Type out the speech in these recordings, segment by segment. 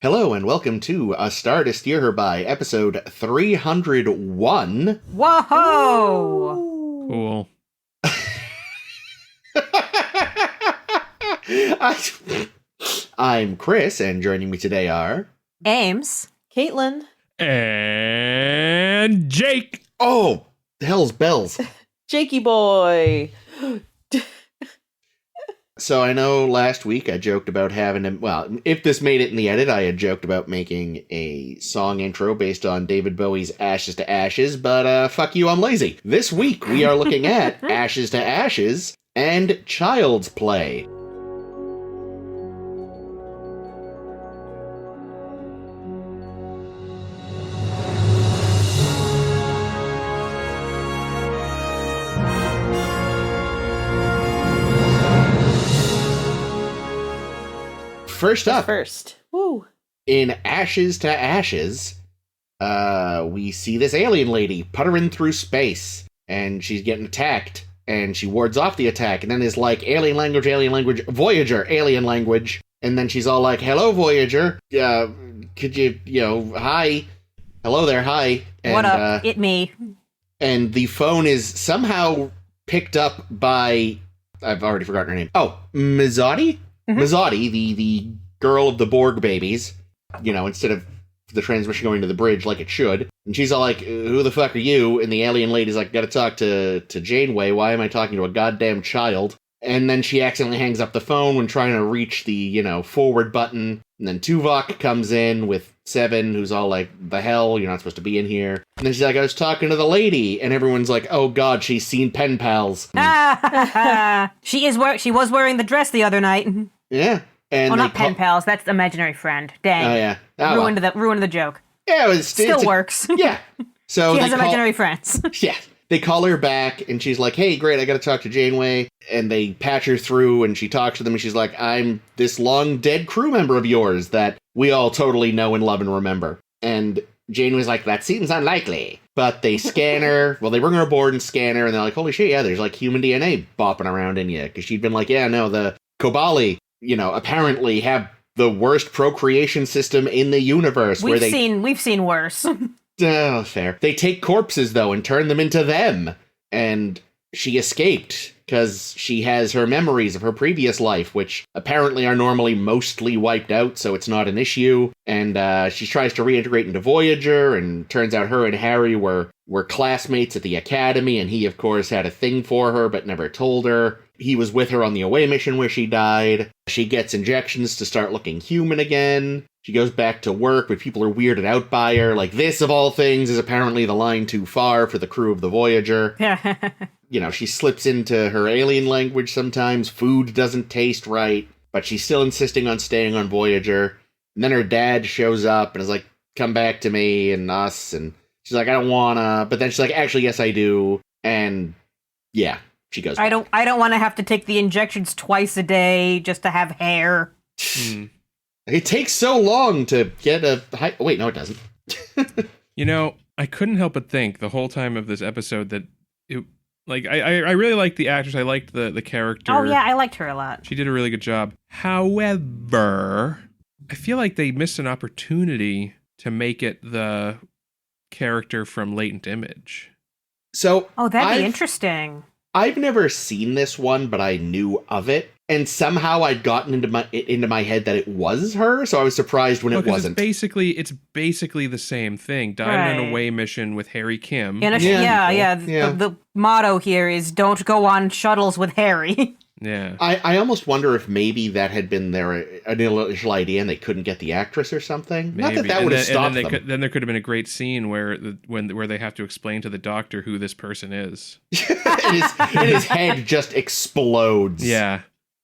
Hello and welcome to A Star to Steer Her By, episode 301. Whoa! Cool. I'm Chris, and joining me today are... Ames. Caitlin. And Jake. Oh, hell's bells. Jakey boy. So I know last week I joked about if this made it in the edit, I had joked about making a song intro based on David Bowie's Ashes to Ashes, but fuck you, I'm lazy. This week we are looking at Ashes to Ashes and Child's Play. First up, Woo. in Ashes to Ashes, we see this alien lady puttering through space, and she's getting attacked, and she wards off the attack, and then is like, alien language, Voyager, alien language, and then she's all like, hello, Voyager, could you, hi, hello there, hi. And, What up? It me. And the phone is somehow picked up by, I've already forgotten her name. Oh, Mizotti? Mizotti, the girl of the Borg babies, instead of the transmission going to the bridge like it should. And she's all like, who the fuck are you? And the alien lady's like, gotta talk to Janeway. Why am I talking to a goddamn child? And then she accidentally hangs up the phone when trying to reach the, forward button. And then Tuvok comes in with Seven, who's all like, the hell? You're not supposed to be in here. And then she's like, I was talking to the lady. And everyone's like, oh god, she's seen pen pals. She was wearing the dress the other night. Yeah. And not pen pals. That's imaginary friend. Dang. Oh, yeah. Oh, ruined the joke. Yeah, Still works. Yeah. So she has imaginary friends. Yeah. They call her back, and she's like, hey, great, I gotta talk to Janeway. And they patch her through, and she talks to them, and she's like, I'm this long-dead crew member of yours that we all totally know and love and remember. And Janeway's like, that seems unlikely. But they scan her. Well, they bring her aboard and scan her, and they're like, holy shit, yeah, there's, like, human DNA bopping around in you. Because she'd been like, yeah, no, the Kobali, apparently have the worst procreation system in the universe. We've seen worse. Oh, fair. They take corpses, though, and turn them into them. And she escaped because she has her memories of her previous life, which apparently are normally mostly wiped out, so it's not an issue. And she tries to reintegrate into Voyager, and turns out her and Harry were classmates at the academy, and he, of course, had a thing for her, but never told her. He was with her on the away mission where she died. She gets injections to start looking human again. She goes back to work, but people are weirded out by her. Like, this, of all things, is apparently the line too far for the crew of the Voyager. She slips into her alien language sometimes. Food doesn't taste right, but she's still insisting on staying on Voyager. And then her dad shows up and is like, come back to me and us. And she's like, I don't wanna. But then she's like, actually, yes, I do. And yeah, she goes back. I don't want to have to take the injections twice a day just to have hair. It takes so long to get a... Wait, no, it doesn't. I couldn't help but think the whole time of this episode that it, I really liked the actress. I liked the character. Oh, yeah, I liked her a lot. She did a really good job. However, I feel like they missed an opportunity to make it the character from Latent Image. So... Oh, that'd be interesting. I've never seen this one, but I knew of it. And somehow I'd gotten into my head that it was her, so I was surprised when it wasn't. It's basically the same thing. Died on an away mission with Harry Kim. The motto here is don't go on shuttles with Harry. Yeah. I almost wonder if maybe that had been their initial idea and they couldn't get the actress or something. Maybe. Not that would have stopped them. Then there could have been a great scene where they have to explain to the doctor who this person is. and his head just explodes. Yeah.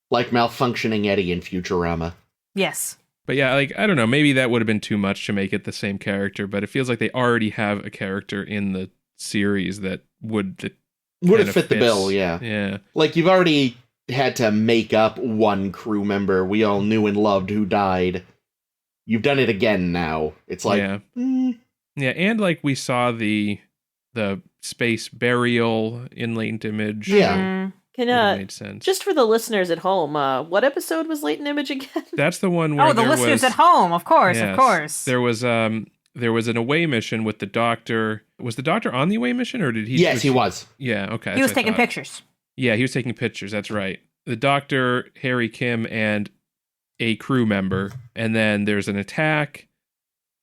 Like malfunctioning Eddie in Futurama. Yes. But yeah, I don't know, maybe that would have been too much to make it the same character, but it feels like they already have a character in the series that would have fit the bill, yeah. Yeah. Like, you've already had to make up one crew member we all knew and loved who died. You've done it again now. It's like... Yeah, yeah, and we saw the space burial in Latent Image. Yeah. Can would have made sense. just for the listeners at home, what episode was Latent Image again? That's the one where the listeners at home, of course, yes, of course. There was an away mission with the doctor. Was the doctor on the away mission, or did he? Yes, he was. Yeah, okay. He was taking pictures. Yeah, he was taking pictures. That's right. The doctor, Harry Kim, and a crew member, and then there's an attack.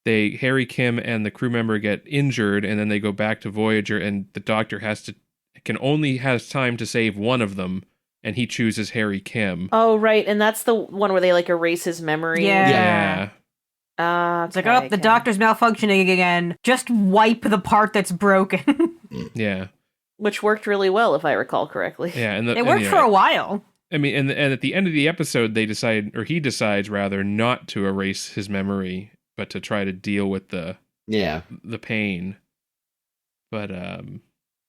Harry Kim and the crew member get injured, and then they go back to Voyager, and the doctor only has time to save one of them, and he chooses Harry Kim. Oh, right, and that's the one where they like erase his memory. Yeah. It's like, the doctor's malfunctioning again. Just wipe the part that's broken. Yeah. Which worked really well, if I recall correctly. Yeah, and it worked for a while. I mean, and at the end of the episode, he decides rather not to erase his memory, but to try to deal with the pain. But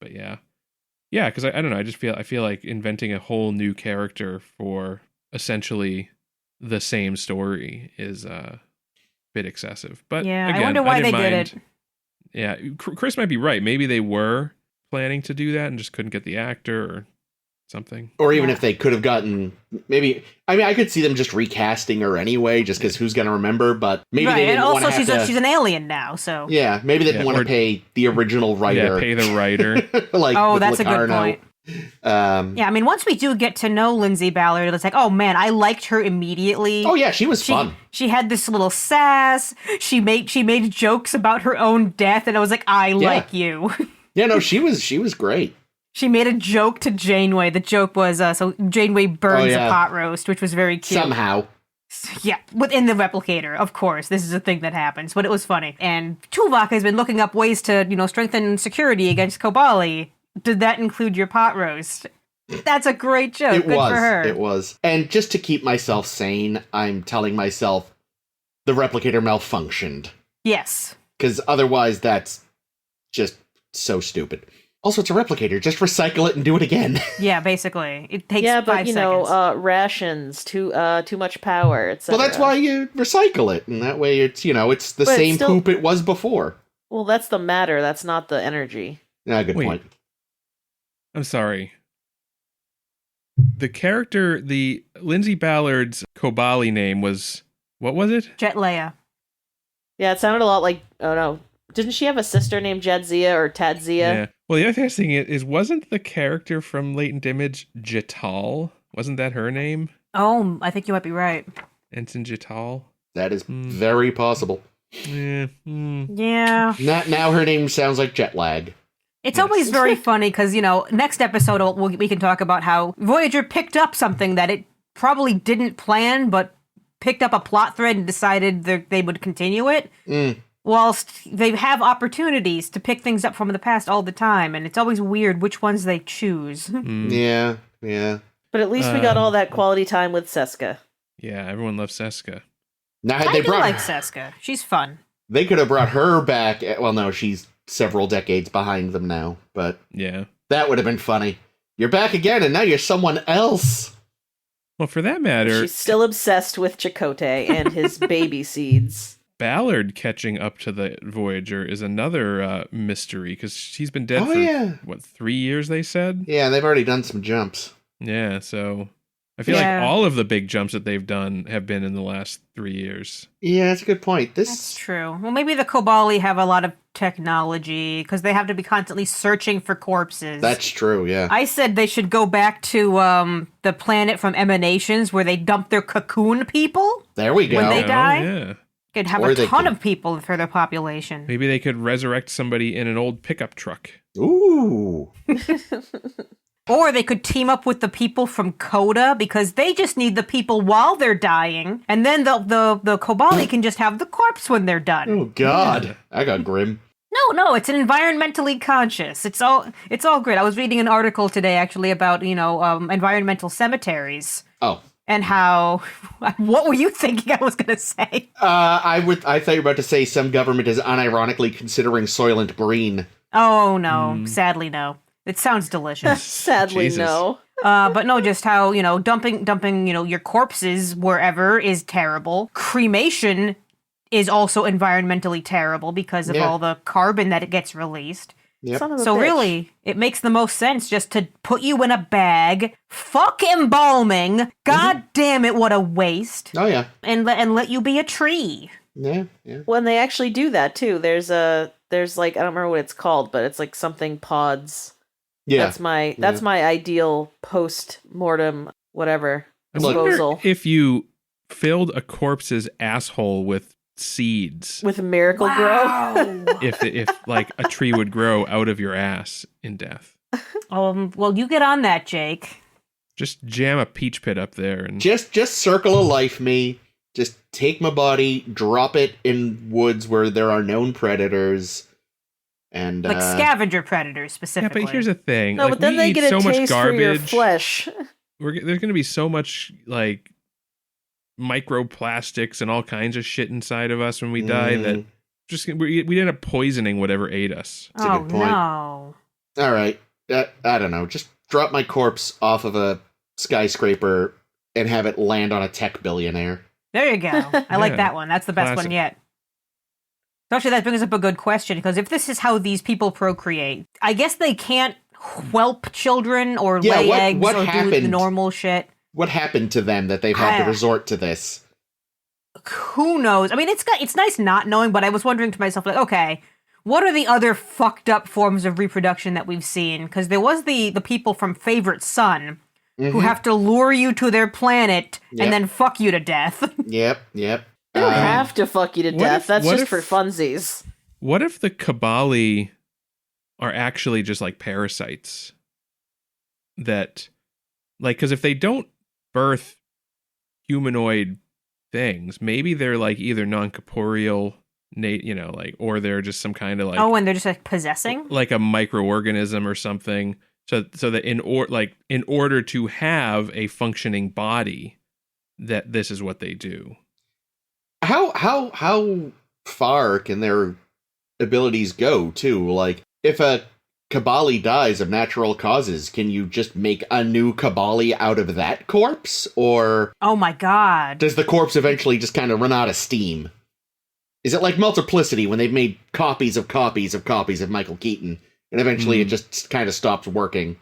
yeah, because I don't know. I feel like inventing a whole new character for essentially the same story is a bit excessive. But yeah, again, I wonder why they did it. Yeah, Chris might be right. Maybe they were planning to do that and just couldn't get the actor or something. Or even if they could have gotten, I could see them just recasting her anyway, just because who's going to remember, but maybe they didn't want to have to... she's an alien now, so... Yeah, maybe they didn't want to pay the original writer. Yeah, pay the writer. That's a good point. I mean, once we do get to know Lindsay Ballard, it's like, oh man, I liked her immediately. Oh yeah, she was fun. She had this little sass. She made jokes about her own death, and I was like, I like you. Yeah, no, she was great. She made a joke to Janeway. The joke was, so Janeway burns a pot roast, which was very cute. Somehow. Yeah, within the replicator, of course. This is a thing that happens, but it was funny. And Tuvok has been looking up ways to, strengthen security against Kobali. Did that include your pot roast? That's a great joke. Good for her. It was. And just to keep myself sane, I'm telling myself the replicator malfunctioned. Yes. Because otherwise that's just so stupid. Also, it's a replicator. Just recycle it and do it again. Yeah, basically. It takes 5 seconds. Rations, too much power, etc. Well, that's why you recycle it. And that way it's, it's the same poop it was before. Well, that's the matter. That's not the energy. Yeah, good point. I'm sorry. The Lindsay Ballard's Kobali name was, what was it? Jet Leia. Yeah, it sounded a lot like, oh no. Didn't she have a sister named Jadzia or Tadzia? Yeah. Well, the other thing is, wasn't the character from Latent Image Jital? Wasn't that her name? Oh, I think you might be right. Ensign Jital? That is very possible. Yeah. Yeah. Now her name sounds like jet lag. It's always very funny because, next episode we can talk about how Voyager picked up something that it probably didn't plan, but picked up a plot thread and decided they would continue it. Whilst they have opportunities to pick things up from the past all the time, and it's always weird which ones they choose. Yeah. But at least we got all that quality time with Seska. Yeah, everyone loves Seska. Now, I do like Seska. She's fun. They could have brought her back. Well, no, she's several decades behind them now, but yeah, that would have been funny. You're back again, and now you're someone else. Well, for that matter... She's still obsessed with Chakotay and his baby seeds. Ballard catching up to the Voyager is another mystery, because she's been dead for, 3 years, they said? Yeah, they've already done some jumps. Yeah, so... I feel like all of the big jumps that they've done have been in the last 3 years. Yeah, that's a good point. That's true. Well, maybe the Kobali have a lot of technology, because they have to be constantly searching for corpses. That's true, yeah. I said they should go back to the planet from Emanations, where they dump their cocoon people. There we go. When they die. Yeah. Could have a ton of people for their population. Maybe they could resurrect somebody in an old pickup truck. Ooh. Or they could team up with the people from Coda, because they just need the people while they're dying, and then the Kobali can just have the corpse when they're done. Oh God, I got grim. No, it's an environmentally conscious. It's all great. I was reading an article today actually about environmental cemeteries. Oh. And how? What were you thinking I was going to say? I thought you were about to say some government is unironically considering Soylent Green. Oh no, sadly no. It sounds delicious. Sadly, no. But no, just how, dumping, your corpses wherever is terrible. Cremation is also environmentally terrible because of all the carbon that it gets released. Yep. Son of a So bitch. really, it makes the most sense just to put you in a bag, fuck embalming, god damn it, what a waste, Oh, yeah. and let you be a tree. Yeah. When they actually do that too, there's like, I don't remember what it's called, but it's like something pods. Yeah. That's my ideal post-mortem whatever I disposal. wonder if you filled a corpse's asshole with seeds, With Miracle Grow. if like a tree would grow out of your ass in death. Well, you get on that, Jake. Just jam a peach pit up there and Just circle a life me. Just take my body, drop it in woods where there are known predators, and Like scavenger predators, yeah. specifically. But here's the thing: No, like, but then we they eat get a so much taste for your garbage. flesh. There's going to be so much like microplastics and all kinds of shit inside of us when we die that just we end up poisoning whatever ate us. That's a good point. No. All right. I don't know. Just drop my corpse off of a skyscraper and have it land on a tech billionaire. There you go. I like Yeah. that one. That's the best Classic. one yet. So actually, that brings up a good question, because if this is how these people procreate, I guess they can't whelp children or Yeah, lay what eggs or do the happened? normal shit. What happened to them that they've had to resort to this? Who knows? I mean, it's nice not knowing, but I was wondering to myself, like, okay, what are the other fucked up forms of reproduction that we've seen? Because there was the people from Favorite Son who have to lure you to their planet Yep. and then fuck you to death. Yep. They don't have to fuck you to death. That's what just if- for funsies. What if the Kabali are actually just like parasites? That, like, because if they don't birth humanoid things, maybe they're like either non-corporeal, like, or they're just some kind of like And they're just like possessing? like a microorganism or something. So that in order to have a functioning body, that this is what they do. How far can their abilities go too? Like, if a Kabali dies of natural causes, can you just make a new Kabali out of that corpse? Or Oh my god. does the corpse eventually just kind of run out of steam? Is it like Multiplicity when they've made copies of Michael Keaton, and eventually it just kind of stops working?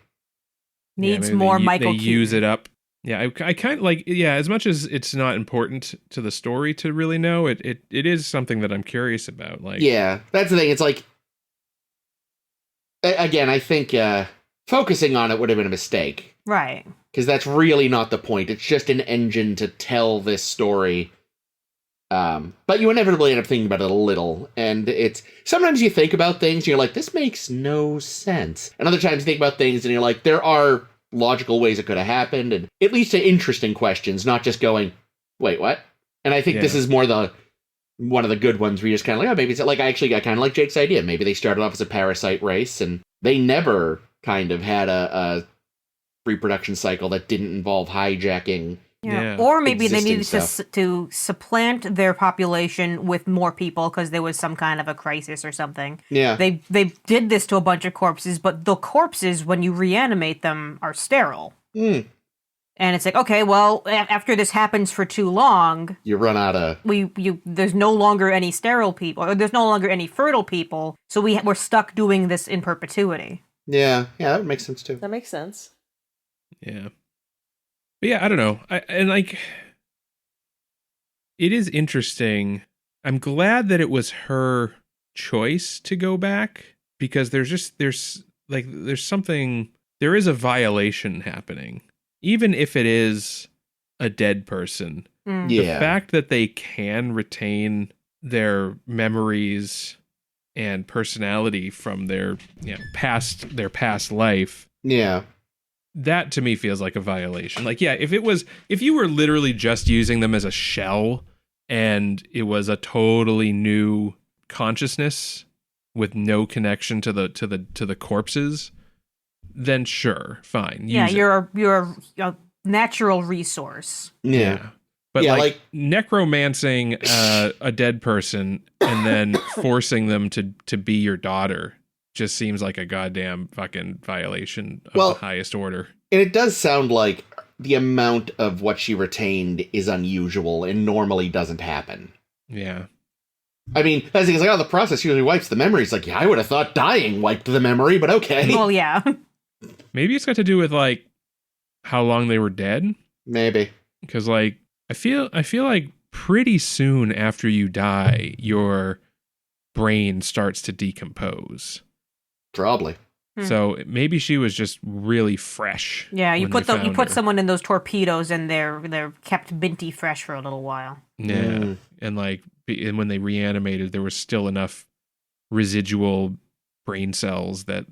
Needs maybe more they Michael use Keaton. it up. Yeah, I kind of like, as much as it's not important to the story to really know, it is something that I'm curious about. Like, Yeah, that's the thing. It's like, again, I think focusing on it would have been a mistake. Right. Because that's really not the point. It's just an engine to tell this story. But you inevitably end up thinking about it a little. And it's sometimes you think about things and you're like, this makes no sense. And other times you think about things and you're like, there are logical ways it could have happened. And it leads to interesting questions, not just going, wait, what? And I think this is more one of the good ones where you're just kind of like, oh, maybe it's like, I kind of like Jake's idea. Maybe they started off as a parasite race and they never kind of had a reproduction cycle that didn't involve hijacking. Yeah. Or maybe they Existing needed stuff. to supplant their population with more people because there was some kind of a crisis or something. Yeah. They did this to a bunch of corpses, but the corpses, when you reanimate them, are sterile. Mm. And it's like, okay, well, after this happens for too long, You run out of... there's no longer any sterile people, or there's no longer any fertile people, so we're stuck doing this in perpetuity. Yeah, that would make sense too. That makes sense. Yeah. But yeah, I don't know. It is interesting. I'm glad that it was her choice to go back, because there is a violation happening. Even if it is a dead person. Mm. The Yeah. fact that they can retain their memories and personality from their past life, Yeah. that to me feels like a violation. Like, yeah, if you were literally just using them as a shell and it was a totally new consciousness with no connection to the corpses, then sure, fine. Yeah, use it. you're a natural resource. Yeah. But Yeah, like necromancing a dead person and then forcing them to be your daughter just seems like a goddamn fucking violation of the highest order. And it does sound like the amount of what she retained is unusual and normally doesn't happen. Yeah. I mean, as he's like, oh, the process usually wipes the memory. It's like, yeah, I would have thought dying wiped the memory, but okay. Well, yeah. Maybe it's got to do with like how long they were dead. Maybe. Because like I feel like pretty soon after you die, your brain starts to decompose. Probably. So maybe she was just really fresh. Yeah, you when put they found her. someone in those torpedoes and they're kept minty fresh for a little while. Yeah, and like and when they reanimated, there was still enough residual brain cells that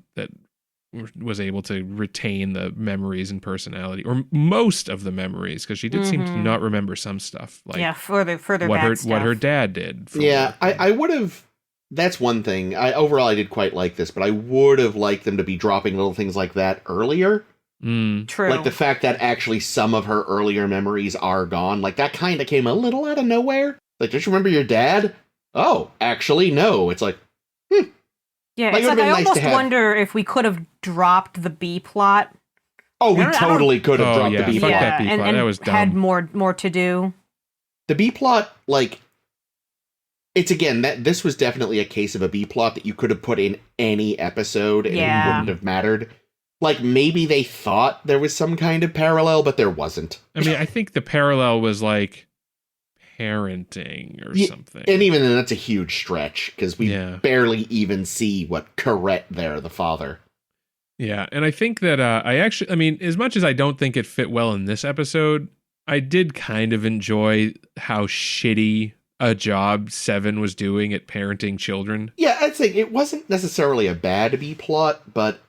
was able to retain the memories and personality, or most of the memories, because she did seem to not remember some stuff. Like further what her dad did. Yeah, I would have. That's one thing. Overall, I did quite like this, but I would have liked them to be dropping little things like that earlier. True. Like the fact that actually some of her earlier memories are gone. Like that kind of came a little out of nowhere. Like, don't you remember your dad? Oh, actually, no. It's like, Yeah, Like, it's it like would've I been nice to almost have- wonder if we could have dropped the B plot. oh, we I don't- totally could have Oh, dropped yeah, the B fuck plot. that B plot. and That was had dumb. more to do. The B plot, like, it's again that this was definitely a case of a B plot that you could have put in any episode and Yeah. it wouldn't have mattered. Like, maybe they thought there was some kind of parallel, but there wasn't. I mean, I think the parallel was like parenting or Yeah, something. And even then, that's a huge stretch, because we Yeah. barely even see what Correct there, the father. Yeah, and I think that I mean, as much as I don't think it fit well in this episode, I did kind of enjoy how shitty a job Seven was doing at parenting children. Yeah, I'd say it wasn't necessarily a bad B plot, but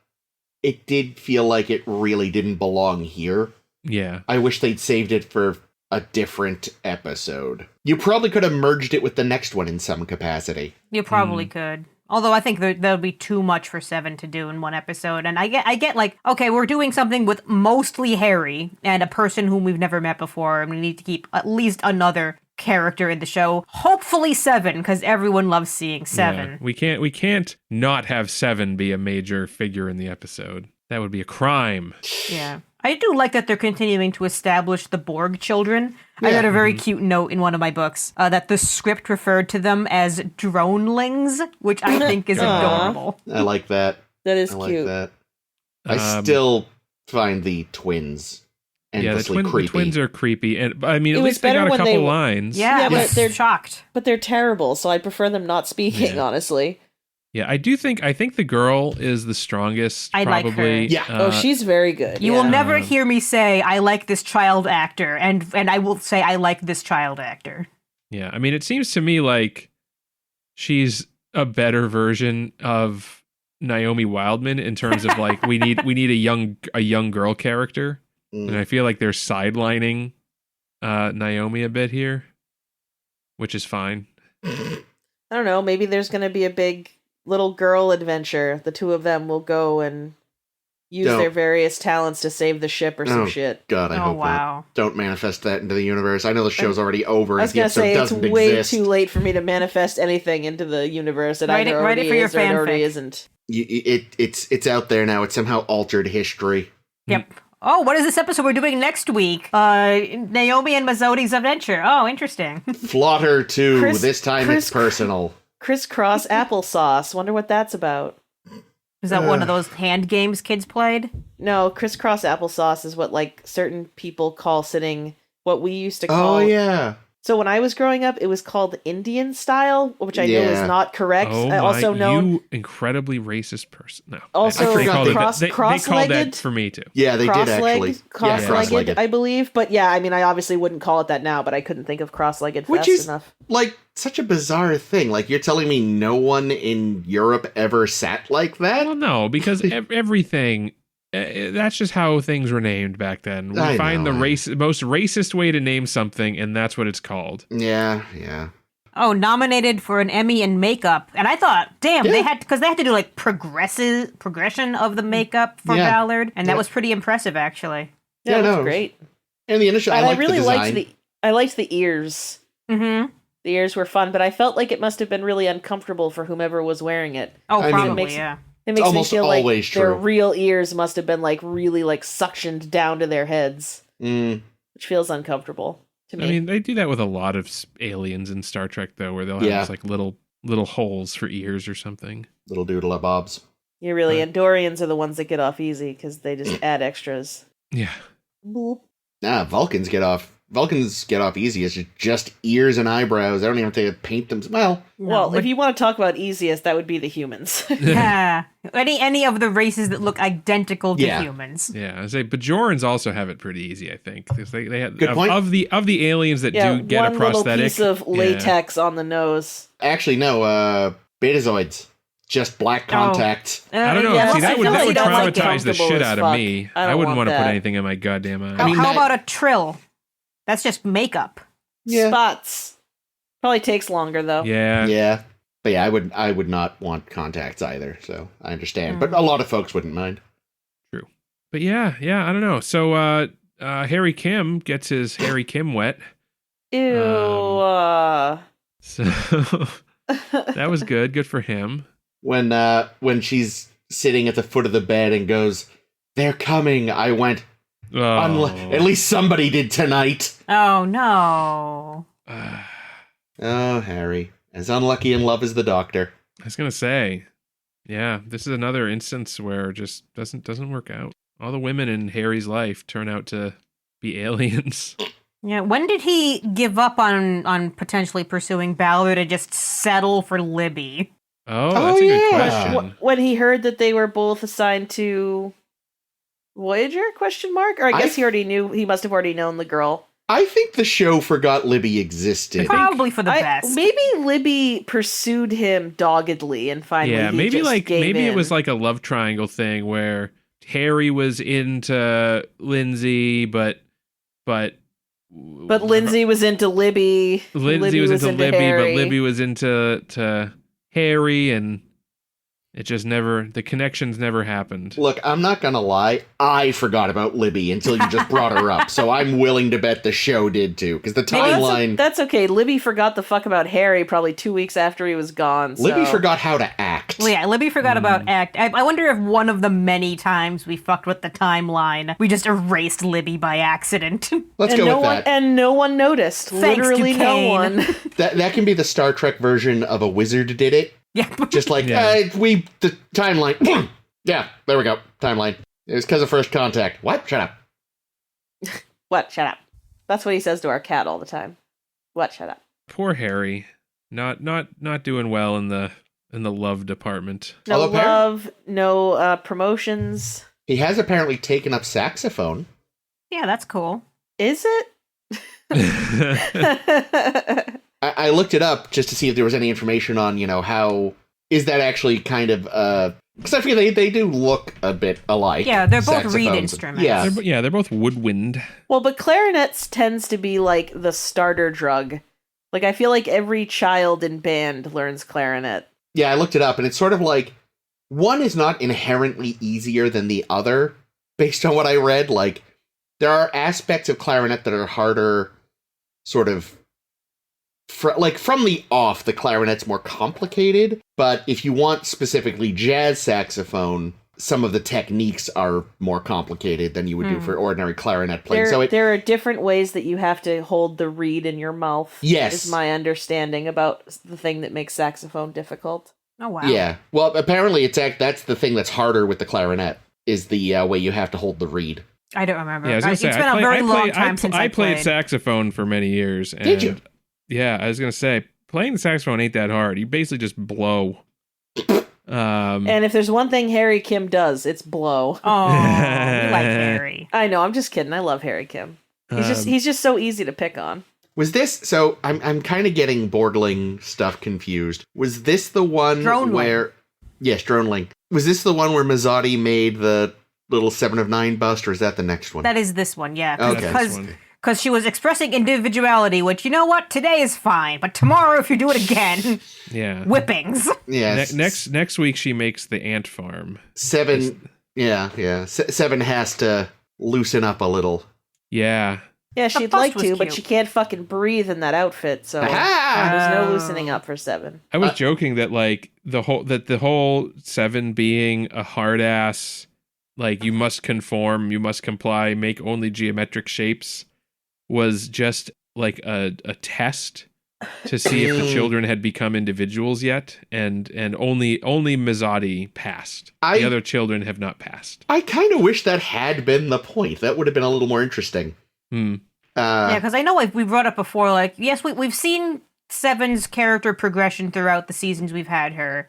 it did feel like it really didn't belong here. Yeah. I wish they'd saved it for a different episode. You probably could have merged it with the next one in some capacity. You probably could. Although I think there'll be too much for Seven to do in one episode. And I get like, okay, we're doing something with mostly Harry and a person whom we've never met before, and we need to keep at least another character in the show. Hopefully Seven, because everyone loves seeing Seven. Yeah. We can't not have Seven be a major figure in the episode. That would be a crime. Yeah. I do like that they're continuing to establish the Borg children. I got a very cute note in one of my books that the script referred to them as dronelings, which I think is adorable. I like that. That is I like cute. that. I still find the twins endlessly the creepy. twins are creepy, and I mean, It at was least they better got a when couple they- lines. Yeah, Yeah, but but they're they're- shocked. But they're terrible, so I prefer them not speaking, Yeah. honestly. Yeah, I think the girl is the strongest. I like her. probably. Yeah. Oh, she's very good. You yeah. will never hear me say I like this child actor, and I will say I like this child actor. Yeah, I mean, it seems to me like she's a better version of Naomi Wildman in terms of like we need a young girl character, and I feel like they're sidelining Naomi a bit here, which is fine. I don't know. Maybe there's going to be a big little girl adventure. The two of them will go and use No. their various talents to save the ship or some Oh, shit. God, I Oh, hope wow. not. Don't manifest that into the universe. I know the show's already over. I was The going to episode say, it's doesn't way exist. too late for me to manifest anything into the universe. It Write either it already for your is or it already fanfic. isn't. It's out there now. It's somehow altered history. Yep. Oh, what is this episode we're doing next week? Naomi and Mazzoti's adventure. Oh, interesting. Slaughter 2. Chris- This time Chris- it's personal. Crisscross applesauce. Wonder what that's about. Is that one of those hand games kids played? No, crisscross applesauce is what like certain people call sitting. What we used to call. Oh, yeah. So when I was growing up, it was called Indian style, which I know is Yeah. not correct. Oh I also my, know you incredibly racist person. No, Also, they forgot called they- it that. They called cross-legged? that for me too. Yeah, they did actually. cross-legged, cross-legged. I believe. But yeah, I mean, I obviously wouldn't call it that now, but I couldn't think of cross-legged Which fast is- enough. Like, such a bizarre thing. Like, you're telling me no one in Europe ever sat like that? Well, no, because everything. That's just how things were named back then. We I find know. the most racist way to name something, and that's what it's called. Yeah. Oh, nominated for an Emmy in makeup. And I thought, damn, Yeah. they had to do like progression of the makeup for Yeah. Ballard, and that Yeah. was pretty impressive actually. Yeah, Yeah, that's no. great. And the initial, And I I liked really the liked design. I liked the ears. Mm-hmm. The ears were fun, but I felt like it must have been really uncomfortable for whomever was wearing it. Oh, I mean- probably, Makes- yeah. It makes me almost feel like always their true. real ears must have been like really like suctioned down to their heads, which feels uncomfortable to me. I mean, they do that with a lot of aliens in Star Trek, though, where they'll have just, like little holes for ears or something. Little doodle bobs. Yeah, really. Andorians are the ones that get off easy because they just add extras. Yeah. Boop. Nah, Vulcans get off easy. It's just ears and eyebrows. I don't even have to paint them. Well, if you want to talk about easiest, that would be the humans. Yeah. Any of the races that look identical to humans. Yeah, I say Bajorans also have it pretty easy, I think. They have Good point. of the aliens that do get a prosthetic. One little piece of latex on the nose. Actually, no, Betazoids. Just black contacts. I don't know. Yeah, See, that would traumatize the comfortable shit as out fuck. of me. I wouldn't want to put that. anything in my goddamn eye. I mean, how about a trill? That's just makeup. Yeah. Spots. Probably takes longer though. Yeah. Yeah. But yeah, I would not want contacts either, so I understand. But a lot of folks wouldn't mind. True. But yeah, I don't know. So Harry Kim gets his Harry Kim wet. Ew. So that was good. Good for him. When she's sitting at the foot of the bed and goes, "They're coming," I went, at least somebody did tonight. Oh, no. Oh, Harry. As unlucky in love as the Doctor. I was going to say, yeah, this is another instance where it just doesn't work out. All the women in Harry's life turn out to be aliens. Yeah, when did he give up on potentially pursuing Ballard and just settle for Libby? Oh, that's a good question. When he heard that they were both assigned to Voyager? Or I guess he already knew. He must have already known the girl. I think the show forgot Libby existed. Probably for the best. Maybe Libby pursued him doggedly and finally maybe gave it was like a love triangle thing where Harry was into Lindsay, but Lindsay was into Libby. Lindsay was into Libby, Harry. but Libby was into Harry, and it just the connections never happened. Look, I'm not gonna lie, I forgot about Libby until you just brought her up, so I'm willing to bet the show did too, because the timeline... That's okay. Libby forgot the fuck about Harry probably 2 weeks after he was gone. So. Libby forgot how to act. Well, yeah, Libby forgot about act. I wonder if one of the many times we fucked with the timeline, we just erased Libby by accident. Let's go with that. And no one noticed. Thanks Literally to no Kane. one. That can be the Star Trek version of a wizard did it. Yeah. Just like, the timeline. Yeah, there we go. Timeline. It was because of first contact. What? Shut up. What? Shut up. That's what he says to our cat all the time. What? Shut up. Poor Harry. Not doing well in the love department. No love, no promotions. He has apparently taken up saxophone. Yeah, that's cool. Is it? I looked it up just to see if there was any information on, how is that actually kind of because I figure they do look a bit alike. Yeah, they're both reed saxophones. instruments. Yeah. They're both woodwind. Well, but clarinets tends to be like the starter drug. Like, I feel like every child in band learns clarinet. Yeah, I looked it up, and it's sort of like one is not inherently easier than the other, based on what I read. Like, there are aspects of clarinet that are harder, sort of. From the off, the clarinet's more complicated, but if you want specifically jazz saxophone, some of the techniques are more complicated than you would do for ordinary clarinet playing. There are different ways that you have to hold the reed in your mouth. Yes. Is my understanding about the thing that makes saxophone difficult. Oh, wow. Yeah. Well, apparently that's the thing that's harder with the clarinet, is the way you have to hold the reed. I don't remember. Yeah, It's been a very long time since I played played. saxophone for many years. And Did you? Yeah, I was going to say, playing the saxophone ain't that hard. You basically just blow. And if there's one thing Harry Kim does, it's blow. Oh, we like Harry. I know, I'm just kidding. I love Harry Kim. He's just so easy to pick on. Was this so? I'm kind of getting Borgling stuff confused. Was this the one where? Yes, Droneling. Was this the one where Mazzotti made the little 7 of 9 bust, or is that the next one? That is this one, yeah. Okay. Because she was expressing individuality, which, you know what, today is fine, but tomorrow if you do it again, yeah, whippings. Yeah. Next week she makes the ant farm. 7. Yeah. 7 has to loosen up a little. Yeah. Yeah, The she'd bust like was to, cute. but she can't fucking breathe in that outfit, so there's no loosening up for 7. I was joking that the whole 7 being a hard ass, like you must conform, you must comply, make only geometric shapes, was just like a test to see if the children had become individuals yet, and only Mazzotti passed. The other children have not passed. I kind of wish that had been the point. That would have been a little more interesting. Yeah, because I know we brought up before, like, yes, we've seen Seven's character progression throughout the seasons we've had her.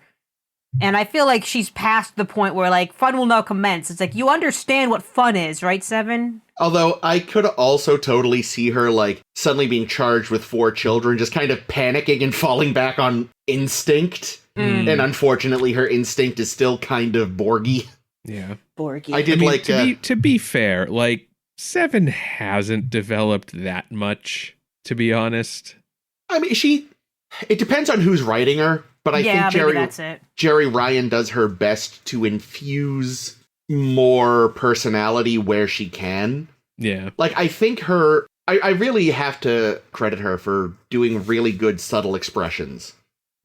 And I feel like she's past the point where, like, fun will now commence. It's like, you understand what fun is, right, Seven? Although I could also totally see her, like, suddenly being charged with 4 children, just kind of panicking and falling back on instinct. And unfortunately, her instinct is still kind of Borgy. Yeah. Borgy. I did to be fair, like, Seven hasn't developed that much, to be honest. I mean, it depends on who's writing her, but I think Jerry Ryan does her best to infuse more personality where she can. Yeah. Like, I think I really have to credit her for doing really good subtle expressions.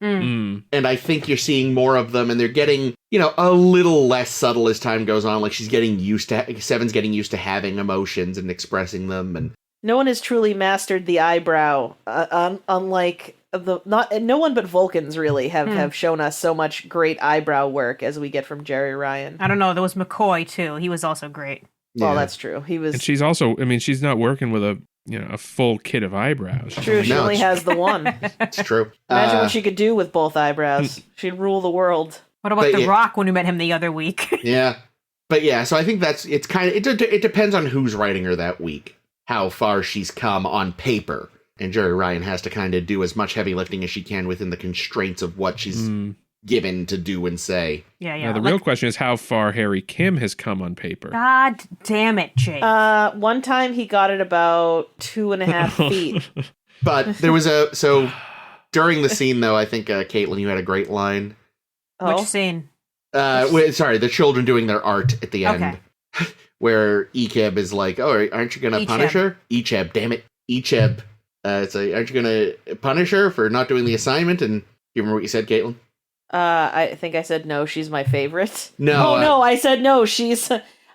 And I think you're seeing more of them, and they're getting, a little less subtle as time goes on. Like, Seven's getting used to having emotions and expressing them, and no one has truly mastered the eyebrow, unlike no one but Vulcans really have shown us so much great eyebrow work as we get from Jerry Ryan. I don't know. There was McCoy too. He was also great. Well, that's true. He was, and she's also. I mean, she's not working with a full kit of eyebrows. True. She only has the one. It's true. Imagine what she could do with both eyebrows. She'd rule the world. What about The Rock when we met him the other week? Yeah, but yeah. So I think it's kind of it depends on who's writing her that week, how far she's come on paper. And Jerry Ryan has to kind of do as much heavy lifting as she can within the constraints of what she's given to do and say. Yeah. Now, the real question is how far Harry Kim has come on paper. God damn it, Jake. One time he got it about 2.5 feet. But there was during the scene, though, I think, Caitlin, you had a great line. Which scene? Sorry, the children doing their art at the end. Where Echeb is like, oh, aren't you going to punish her? Echeb, damn it. Echeb. It's like, aren't you going to punish her for not doing the assignment? And do you remember what you said, Caitlin? I think I said no, she's my favorite. No. No, I said no,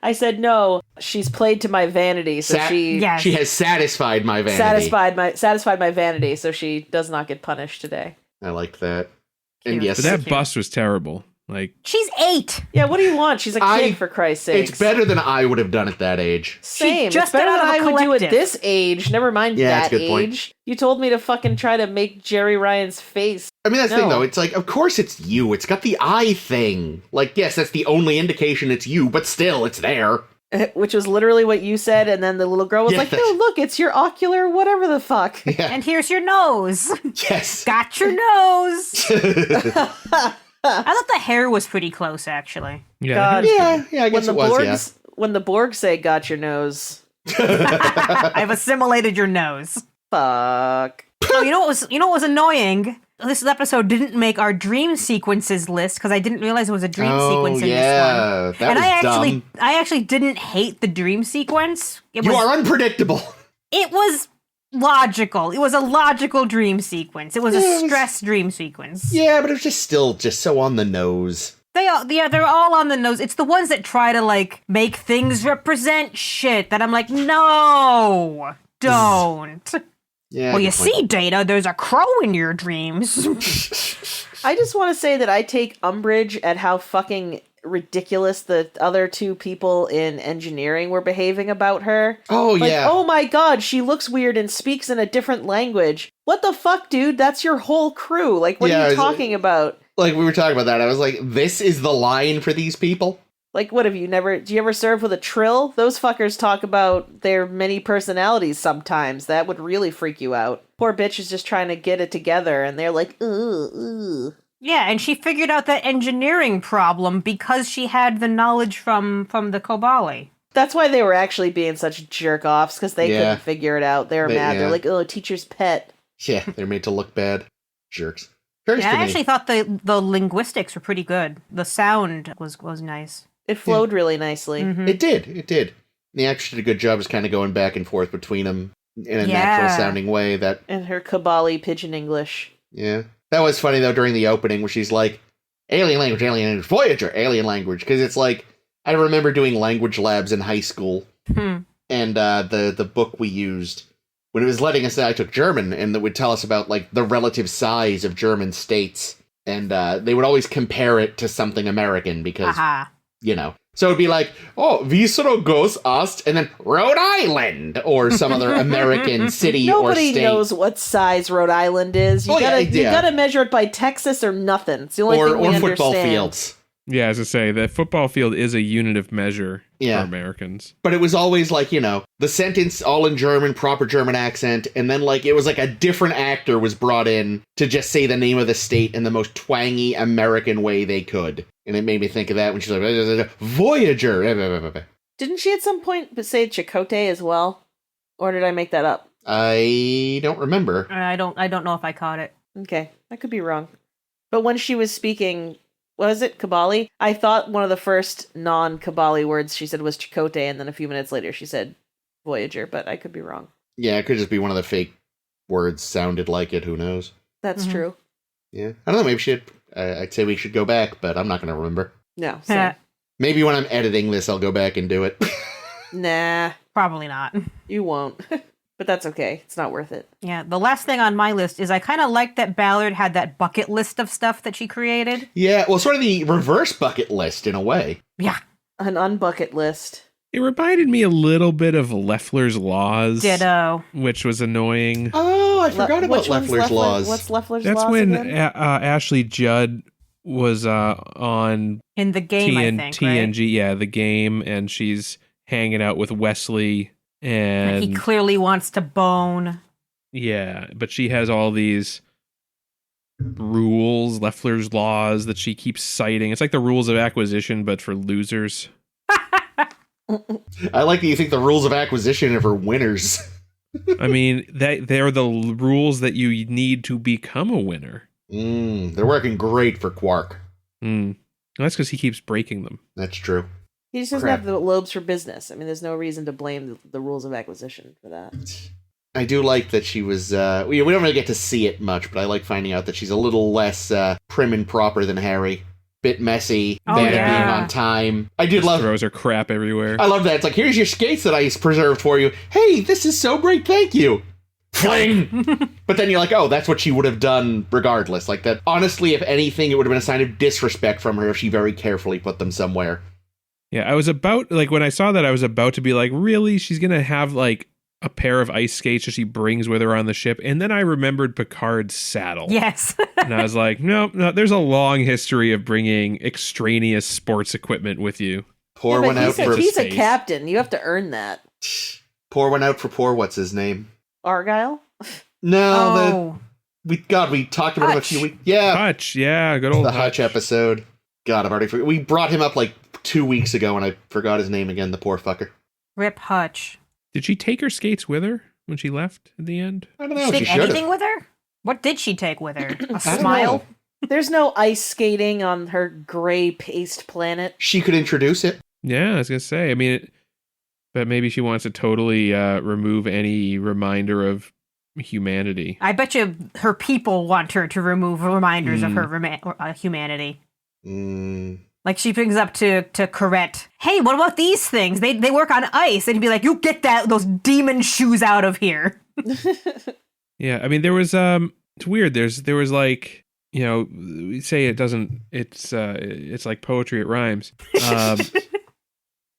I said no, she's played to my vanity, so she has satisfied my vanity. Satisfied my vanity, so she does not get punished today. I liked that. And yes. But that bust was terrible. Like, she's 8. Yeah, what do you want? She's a kid, for Christ's sake. It's better than I would have done at that age. Same. It's better than I would do at this age. Never mind that age. Point. You told me to fucking try to make Jerry Ryan's face. I mean, that's the thing, though. It's like, of course it's you. It's got the eye thing. Like, yes, that's the only indication it's you, but still, it's there. Which was literally what you said, and then the little girl was like, no, look, it's your ocular whatever the fuck. Yeah. And here's your nose. Yes. Got your nose. I thought the hair was pretty close, actually. Yeah, God. I guess it was, When the Borg say, got your nose. I've assimilated your nose. Fuck. Oh, you know what was annoying? This episode didn't make our dream sequences list because I didn't realize it was a dream sequence in this one. I actually didn't hate the dream sequence. You are unpredictable. It was logical. It was a logical dream sequence. It was a stress dream sequence. Yeah, but it was just so on the nose. They're all on the nose. It's the ones that try to, like, make things represent shit that I'm like, no, don't. Yeah. Well, you see, Data, there's a crow in your dreams. I just want to say that I take umbrage at how fucking ridiculous the other 2 people in engineering were behaving about her. Oh, like, yeah. Oh my god, she looks weird and speaks in a different language. What the fuck, dude? That's your whole crew. Like, what are you talking about? Like, we were talking about that. I was like, this is the line for these people? Like, what have you do you ever serve with a trill? Those fuckers talk about their many personalities sometimes. That would really freak you out. Poor bitch is just trying to get it together, and they're like, ooh. Yeah, and she figured out that engineering problem because she had the knowledge from the Kobali. That's why they were actually being such jerk-offs, because they couldn't figure it out. They were mad. Yeah. They're like, oh, teacher's pet. Yeah, they're made to look bad. Jerks. I actually thought the linguistics were pretty good. The sound was nice. It flowed really nicely. Mm-hmm. It did. The actress did a good job of kind of going back and forth between them in a natural-sounding way. And her Kobali pidgin English. Yeah. That was funny, though, during the opening, where she's like, alien language, Voyager, alien language. Because it's like, I remember doing language labs in high school. And the book we used when it was letting us know, I took German, and that would tell us about, like, the relative size of German states. And they would always compare it to something American because, you know. So it'd be like, oh, Wiesero goes Ost, and then Rhode Island, or some other American city or state. Nobody knows what size Rhode Island is. You gotta measure it by Texas or nothing. It's the only thing we understand. Or football fields. Yeah, as I say, the football field is a unit of measure for Americans. But it was always like, you know, the sentence all in German, proper German accent, and then like it was like a different actor was brought in to just say the name of the state in the most twangy American way they could. And it made me think of that when she's like, Voyager. Didn't she at some point say Chakotay as well? Or did I make that up? I don't remember. I don't know if I caught it. Okay, I could be wrong. But when she was speaking, was it Kabali? I thought one of the first non-Kabali words she said was Chakotay, and then a few minutes later she said Voyager, but I could be wrong. Yeah, it could just be one of the fake words sounded like it, who knows? That's true. Yeah. I don't know, maybe I'd say we should go back, but I'm not going to remember. No. So. Maybe when I'm editing this, I'll go back and do it. Nah. Probably not. You won't. But that's okay. It's not worth it. Yeah, the last thing on my list is I kind of like that Ballard had that bucket list of stuff that she created. Yeah, well, sort of the reverse bucket list in a way. Yeah. An unbucket list. It reminded me a little bit of Leffler's Laws. Ditto. Which was annoying. Oh, I forgot about Leffler's Laws. What's Leffler's Laws? Laws? That's when Ashley Judd was on in the game, I think, TNG, right? yeah, the game, and she's hanging out with Wesley, and he clearly wants to bone. Yeah, but she has all these rules, Leffler's Laws, that she keeps citing. It's like the rules of acquisition, but for losers. I like that you think the rules of acquisition are for winners. I mean, they're the rules that you need to become a winner. They're working great for Quark. That's because he keeps breaking them. That's true. He just doesn't have the lobes for business. I mean, there's no reason to blame the rules of acquisition for that. I do like that she was, we don't really get to see it much, but I like finding out that she's a little less prim and proper than Harry. Bit messy, bad at being on time. I did love... throws her crap everywhere. I love that. It's like, here's your skates that I preserved for you. Hey, this is so great, thank you. Fling! But then you're like, oh, that's what she would have done regardless. Like that. Honestly, if anything, it would have been a sign of disrespect from her if she very carefully put them somewhere. Yeah, I was about, like, when I saw that, I was about to be like, really? She's going to have, like, a pair of ice skates that she brings with her on the ship? And then I remembered Picard's saddle. Yes. And I was like, no, there's a long history of bringing extraneous sports equipment with you. Pour one out for... He's a captain. You have to earn that. Pour one out for poor, what's his name? Argyle? No, we talked about him a few weeks. Yeah. Hutch, yeah, good old Hutch episode. God, I've already forgot. We brought him up like 2 weeks ago and I forgot his name again, the poor fucker. Rip Hutch. Did she take her skates with her when she left at the end? I don't know. Did she take anything with her? What did she take with her? A I smile? There's no ice skating on her gray paste planet. She could introduce it. Yeah, I was going to say. I mean, but maybe she wants to totally remove any reminder of humanity. I bet you her people want her to remove reminders of her humanity. Like she brings up to Corette, hey, what about these things? They work on ice. And he'd be like, you get those demon shoes out of here. Yeah, I mean, there was it's weird. There was like, you know, we say it doesn't. It's like poetry. It rhymes.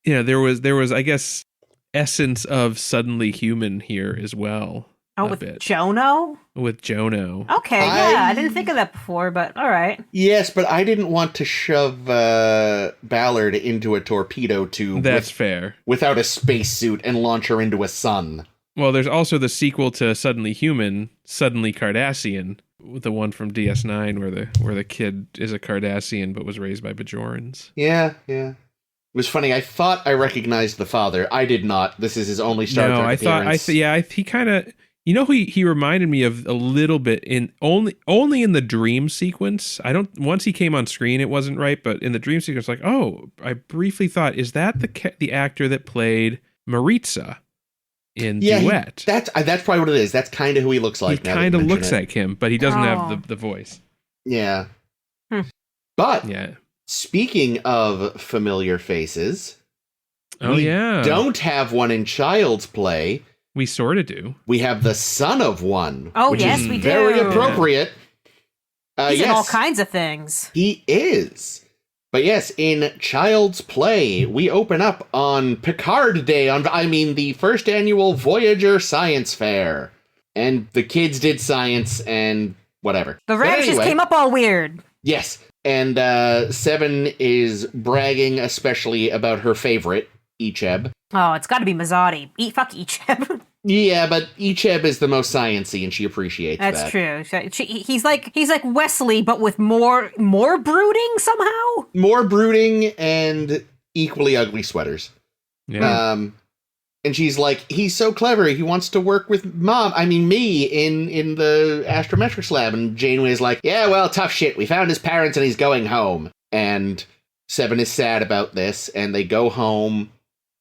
You know, there was I guess essence of Suddenly Human here as well. Oh, with Jono? With Jono. Okay, yeah, I didn't think of that before, but all right. Yes, but I didn't want to shove Ballard into a torpedo tube. That's fair. Without a spacesuit and launch her into a sun. Well, there's also the sequel to Suddenly Human, Suddenly Cardassian, the one from DS9 where the kid is a Cardassian but was raised by Bajorans. Yeah. It was funny. I thought I recognized the father. I did not. This is his only Star Trek appearance. He kind of... You know who he reminded me of a little bit in only in the dream sequence. Once he came on screen, it wasn't right, but in the dream sequence, like, oh, I briefly thought, is that the actor that played Maritza in Duet? That's probably what it is. That's kind of who he looks like. He kind of looks like him, but he doesn't have the voice. Yeah. But speaking of familiar faces, we don't have one in Child's Play. We sort of do. We have the son of one. Oh, which yes, is we do. very appropriate. He's in yes, all kinds of things. he is. But yes, in Child's Play, we open up on Picard Day, the first annual Voyager Science Fair. And the kids did science and whatever. The Ramses anyway, came up all weird. Yes, and Seven is bragging especially about her favorite, Icheb. Oh, it's got to be Mazzotti. Fuck Icheb. Yeah, but Icheb is the most sciencey, and she appreciates that. That's true. He's like Wesley, but with more brooding somehow. More brooding and equally ugly sweaters. Yeah. And she's like, he's so clever. He wants to work with me in the astrometrics lab. And Janeway's like, yeah, well, tough shit. We found his parents and he's going home. And Seven is sad about this, and they go home.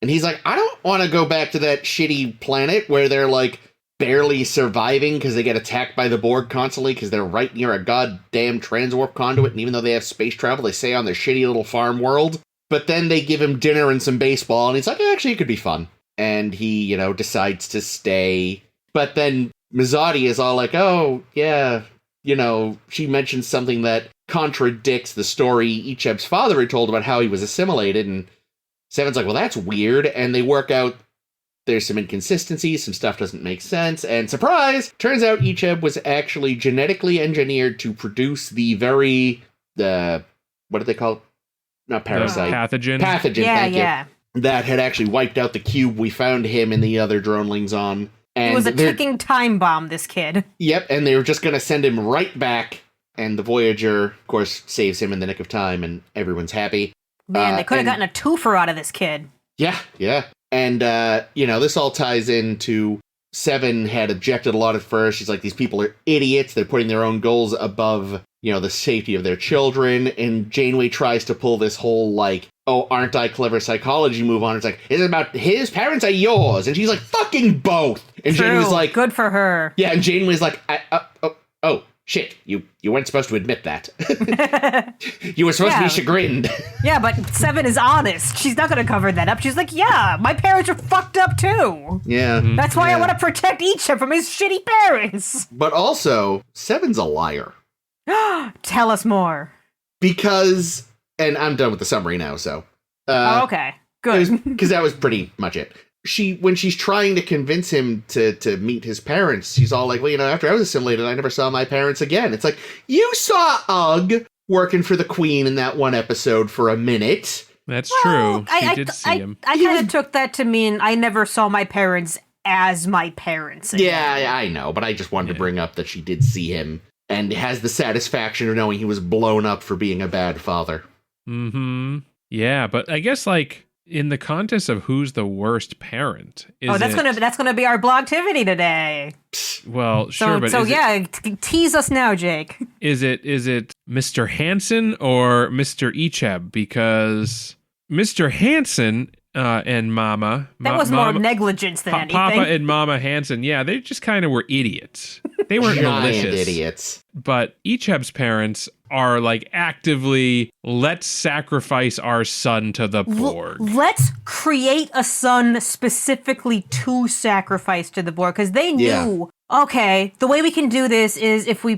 And he's like, I don't want to go back to that shitty planet where they're like barely surviving because they get attacked by the Borg constantly because they're right near a goddamn transwarp conduit. And even though they have space travel, they stay on their shitty little farm world. But then they give him dinner and some baseball, and he's like, actually, it could be fun. And he, decides to stay. But then Mazzotti is all like, oh, yeah, she mentions something that contradicts the story Icheb's father had told about how he was assimilated. And Seven's like, well, that's weird. And they work out there's some inconsistencies, some stuff doesn't make sense. And surprise, turns out Icheb was actually genetically engineered to produce the what do they call it? Not parasite. Pathogen. Pathogen, thank you. That had actually wiped out the cube we found him and the other dronelings on. And it was a ticking time bomb, this kid. Yep, and they were just going to send him right back. And the Voyager, of course, saves him in the nick of time, and everyone's happy. Man, they could have gotten a twofer out of this kid. Yeah. And, this all ties into Seven had objected a lot at first. She's like, these people are idiots. They're putting their own goals above, the safety of their children. And Janeway tries to pull this whole, like, oh, aren't I clever psychology move on. It's like, is it about his parents or yours? And she's like, fucking both. And True. Janeway's like, good for her. Yeah, and Janeway's like, oh, shit, you weren't supposed to admit that. You were supposed to be chagrined. Yeah, but Seven is honest. She's not going to cover that up. She's like, yeah, my parents are fucked up too. Yeah. That's why I want to protect Icheb from his shitty parents. But also, Seven's a liar. Tell us more. Because, and I'm done with the summary now, so. Okay, good. Because that was pretty much it. When she's trying to convince him to meet his parents, she's all like, well, after I was assimilated, I never saw my parents again. It's like, you saw Ugg working for the Queen in that one episode for a minute. That's true. She did see him. I kind of took that to mean I never saw my parents as my parents again. Yeah, I know, but I just wanted to bring up that she did see him and has the satisfaction of knowing he was blown up for being a bad father. Mm-hmm. Yeah, but I guess, like, in the contest of who's the worst parent, that's gonna be our blogtivity today. Well, sure, but tease us now, Jake. Is it Mr. Hansen or Mr. Icheb? Because Mr. Hansen and Mama, that was more negligence than anything. Papa and Mama Hansen, yeah, they just kind of were idiots. They weren't malicious idiots. But Icheb's parents are like actively, let's sacrifice our son to the Borg. Let's create a son specifically to sacrifice to the Borg, because they knew, okay, the way we can do this is if we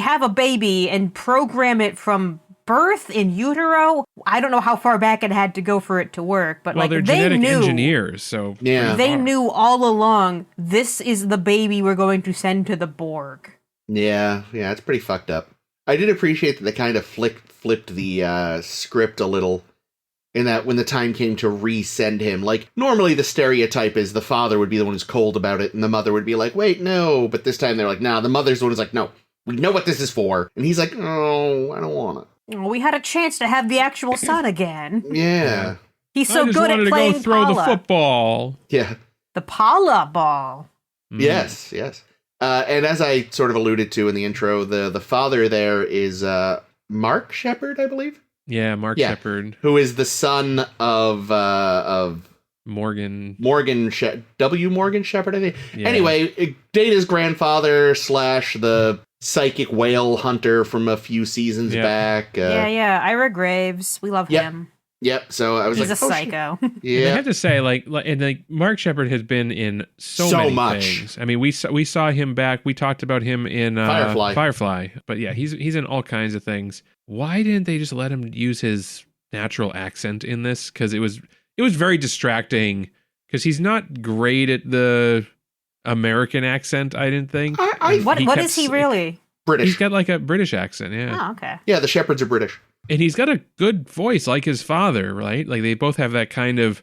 have a baby and program it from birth in utero. I don't know how far back it had to go for it to work, but they're genetic engineers, so they knew all along this is the baby we're going to send to the Borg. Yeah, it's pretty fucked up. I did appreciate that they kind of flipped the script a little, in that when the time came to resend him, like, normally the stereotype is the father would be the one who's cold about it, and the mother would be like, wait, no, but this time they're like, nah, the mother's the one who's like, no, we know what this is for, and he's like, oh, I don't want it. We had a chance to have the actual son again. Yeah. He's so good at playing to go throw the football. Yeah. The Paula ball. Mm. Yes. And as I sort of alluded to in the intro, the father there is Mark Shepard, I believe. Yeah, Mark Shepard, who is the son of Morgan Morgan Shepard, I think. Yeah. Anyway, Data's grandfather / the psychic whale hunter from a few seasons back. Ira Graves. We love him. Yep. So I was He's like, a psycho. Yeah. I have to say, and Mark Sheppard has been in so many much things. I mean, we saw him back. We talked about him in Firefly. But yeah, he's in all kinds of things. Why didn't they just let him use his natural accent in this? Because it was very distracting. Because he's not great at the American accent. I didn't think. What is he really? British. He's got like a British accent. Yeah. Oh, okay. Yeah, the Shepherds are British. And he's got a good voice, like his father, right? Like they both have that kind of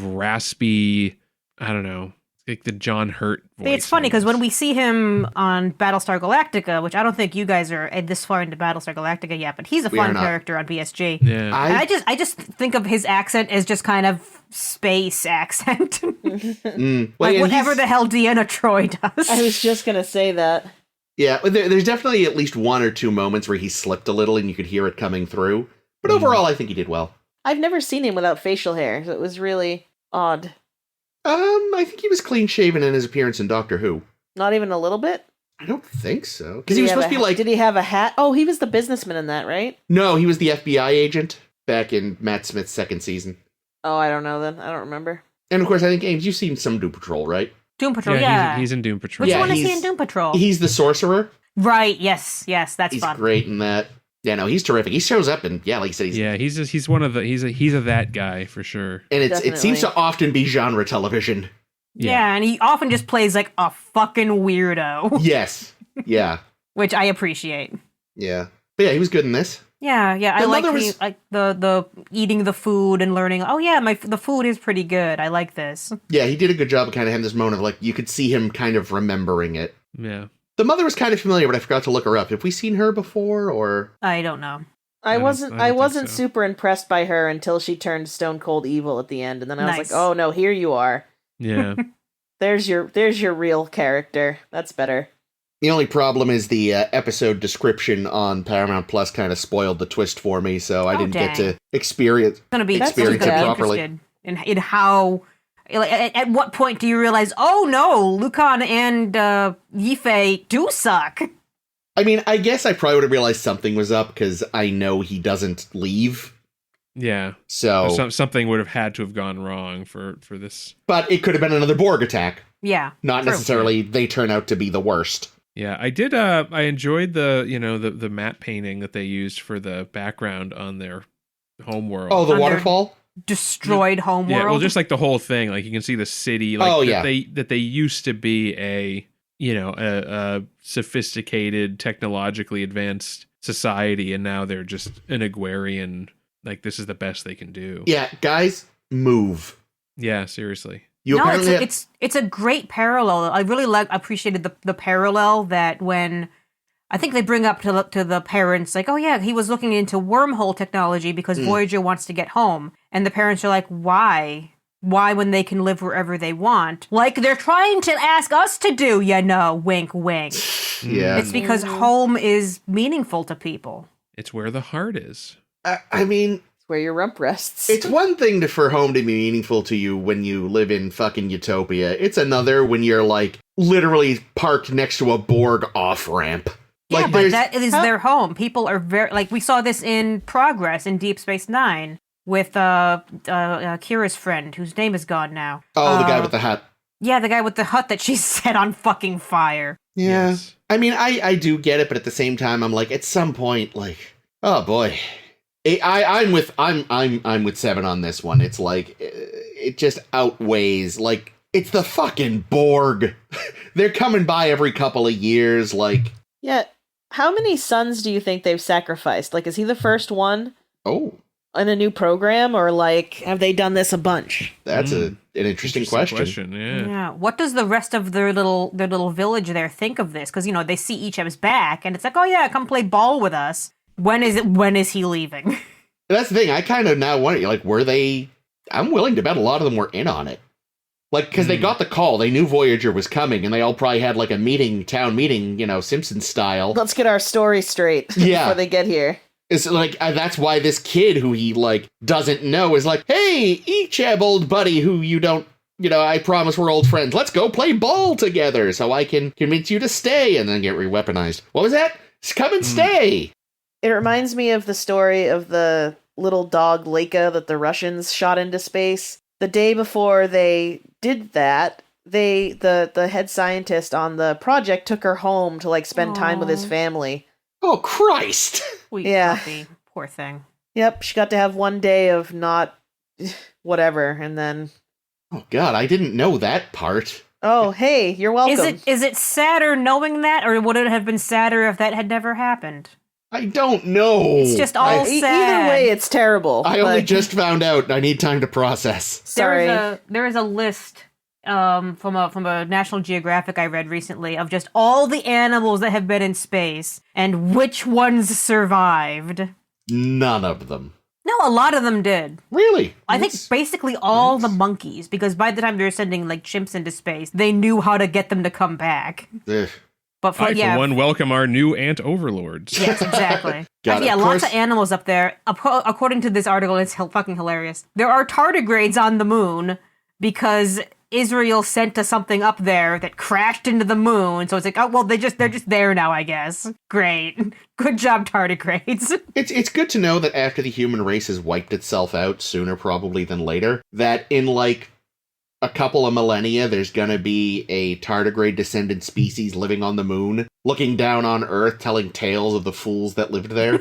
raspy, I don't know, like the John Hurt voice. It's funny because when we see him on Battlestar Galactica, which I don't think you guys are this far into Battlestar Galactica yet, but he's a fun character on BSG. Yeah. I just think of his accent as just kind of space accent. Well, whatever the hell Deanna Troi does. I was just gonna say that. Yeah, there's definitely at least one or two moments where he slipped a little and you could hear it coming through. But overall, I think he did well. I've never seen him without facial hair, so it was really odd. I think he was clean-shaven in his appearance in Doctor Who. Not even a little bit? I don't think so. Because he was supposed to be like... Did he have a hat? Oh, he was the businessman in that, right? No, he was the FBI agent back in Matt Smith's second season. Oh, I don't know then. I don't remember. And of course, I think, Ames, you've seen some Doom Patrol, right? Doom Patrol, yeah. He's in Doom Patrol. Which one is he in Doom Patrol? He's the sorcerer. Right, yes, that's fun. He's great in that. Yeah, no, he's terrific. He shows up and, like you said, he's one of the, he's a that guy for sure. And it seems to often be genre television. Yeah, and he often just plays like a fucking weirdo. Yes, yeah. Which I appreciate. Yeah. But yeah, he was good in this. Yeah. I like the eating the food and learning, the food is pretty good. I like this. Yeah, he did a good job of kind of having this moment of like, you could see him kind of remembering it. Yeah. The mother was kind of familiar, but I forgot to look her up. Have we seen her before, or? I don't know. I wasn't super impressed by her until she turned stone cold evil at the end, and then I was like, oh no, here you are. Yeah. There's your real character. That's better. The only problem is the episode description on Paramount Plus kind of spoiled the twist for me, so I didn't get to experience it properly. In how, at what point do you realize, oh no, Lucan and Yifei do suck? I mean, I guess I probably would have realized something was up because I know he doesn't leave. Yeah. So something would have had to have gone wrong for this. But it could have been another Borg attack. Yeah. Not necessarily they turn out to be the worst. Yeah, I did I enjoyed the matte painting that they used for the background on their home world. Oh, the waterfall? Destroyed home world. Yeah, well, just like the whole thing, like you can see the city that they used to be a sophisticated, technologically advanced society, and now they're just an agrarian. Like, this is the best they can do. Yeah, guys, move. Yeah, seriously. It's a great parallel. I really appreciated the parallel that when I think they bring up to the parents, like, oh yeah, he was looking into wormhole technology because Voyager wants to get home, and the parents are like, why? Why when they can live wherever they want? Like they're trying to ask us to do, wink, wink. Yeah, it's because home is meaningful to people. It's where the heart is. I mean, it's where your rump rests. It's one thing for home to be meaningful to you when you live in fucking Utopia. It's another when you're like literally parked next to a Borg off-ramp. Yeah, but that is their home. People are very like we saw this in Progress in Deep Space Nine with Kira's friend, whose name is gone now. Oh, the guy with the hut. Yeah, the guy with the hut that she set on fucking fire. Yeah, yes. I mean, I do get it, but at the same time, I'm like, at some point, like, oh boy. I'm with 7 on this one. It's like it just outweighs, like, it's the fucking Borg. They're coming by every couple of years, like. Yeah, how many sons do you think they've sacrificed? Like, is he the first one? Oh. In a new program, or like have they done this a bunch? That's an interesting question. Yeah. What does the rest of their little village there think of this? Because they see each other's back, and it's like, oh yeah, come play ball with us. When is he leaving? That's the thing. I kind of now wonder, like, were they? I'm willing to bet a lot of them were in on it. Like, because they got the call, they knew Voyager was coming, and they all probably had like a town meeting, Simpsons style. Let's get our story straight before they get here. It's like, that's why this kid who he, like, doesn't know is like, hey, Icheb, old buddy, who you don't, I promise we're old friends. Let's go play ball together so I can convince you to stay and then get re-weaponized. What was that? Come and stay. It reminds me of the story of the little dog Leica that the Russians shot into space. The day before they did that, the head scientist on the project took her home to like spend time with his family. Oh, Christ! Sweet Yeah. puppy. Poor thing. Yep, she got to have one day of not whatever, and then... Oh, God, I didn't know that part. Oh, hey, you're welcome. Is it sadder knowing that, or would it have been sadder if that had never happened? I don't know. It's just all sad. Either way, it's terrible. I only just found out. I need time to process. Sorry. There is a list from a National Geographic I read recently of just all the animals that have been in space and which ones survived. None of them. No, a lot of them did. Really? I think basically all the monkeys, because by the time they were sending like chimps into space, they knew how to get them to come back. Ugh. But for one, welcome our new ant overlords. Yes, exactly. Got it. Yeah, Of lots course. of animals up there. According to this article, it's fucking hilarious. There are tardigrades on the moon because Israel sent us something up there that crashed into the moon. So it's like, oh well, they're just there now, I guess. Great, good job, tardigrades. It's good to know that after the human race has wiped itself out sooner probably than later, that in like a couple of millennia, there's gonna be a tardigrade descendant species living on the moon, looking down on Earth, telling tales of the fools that lived there.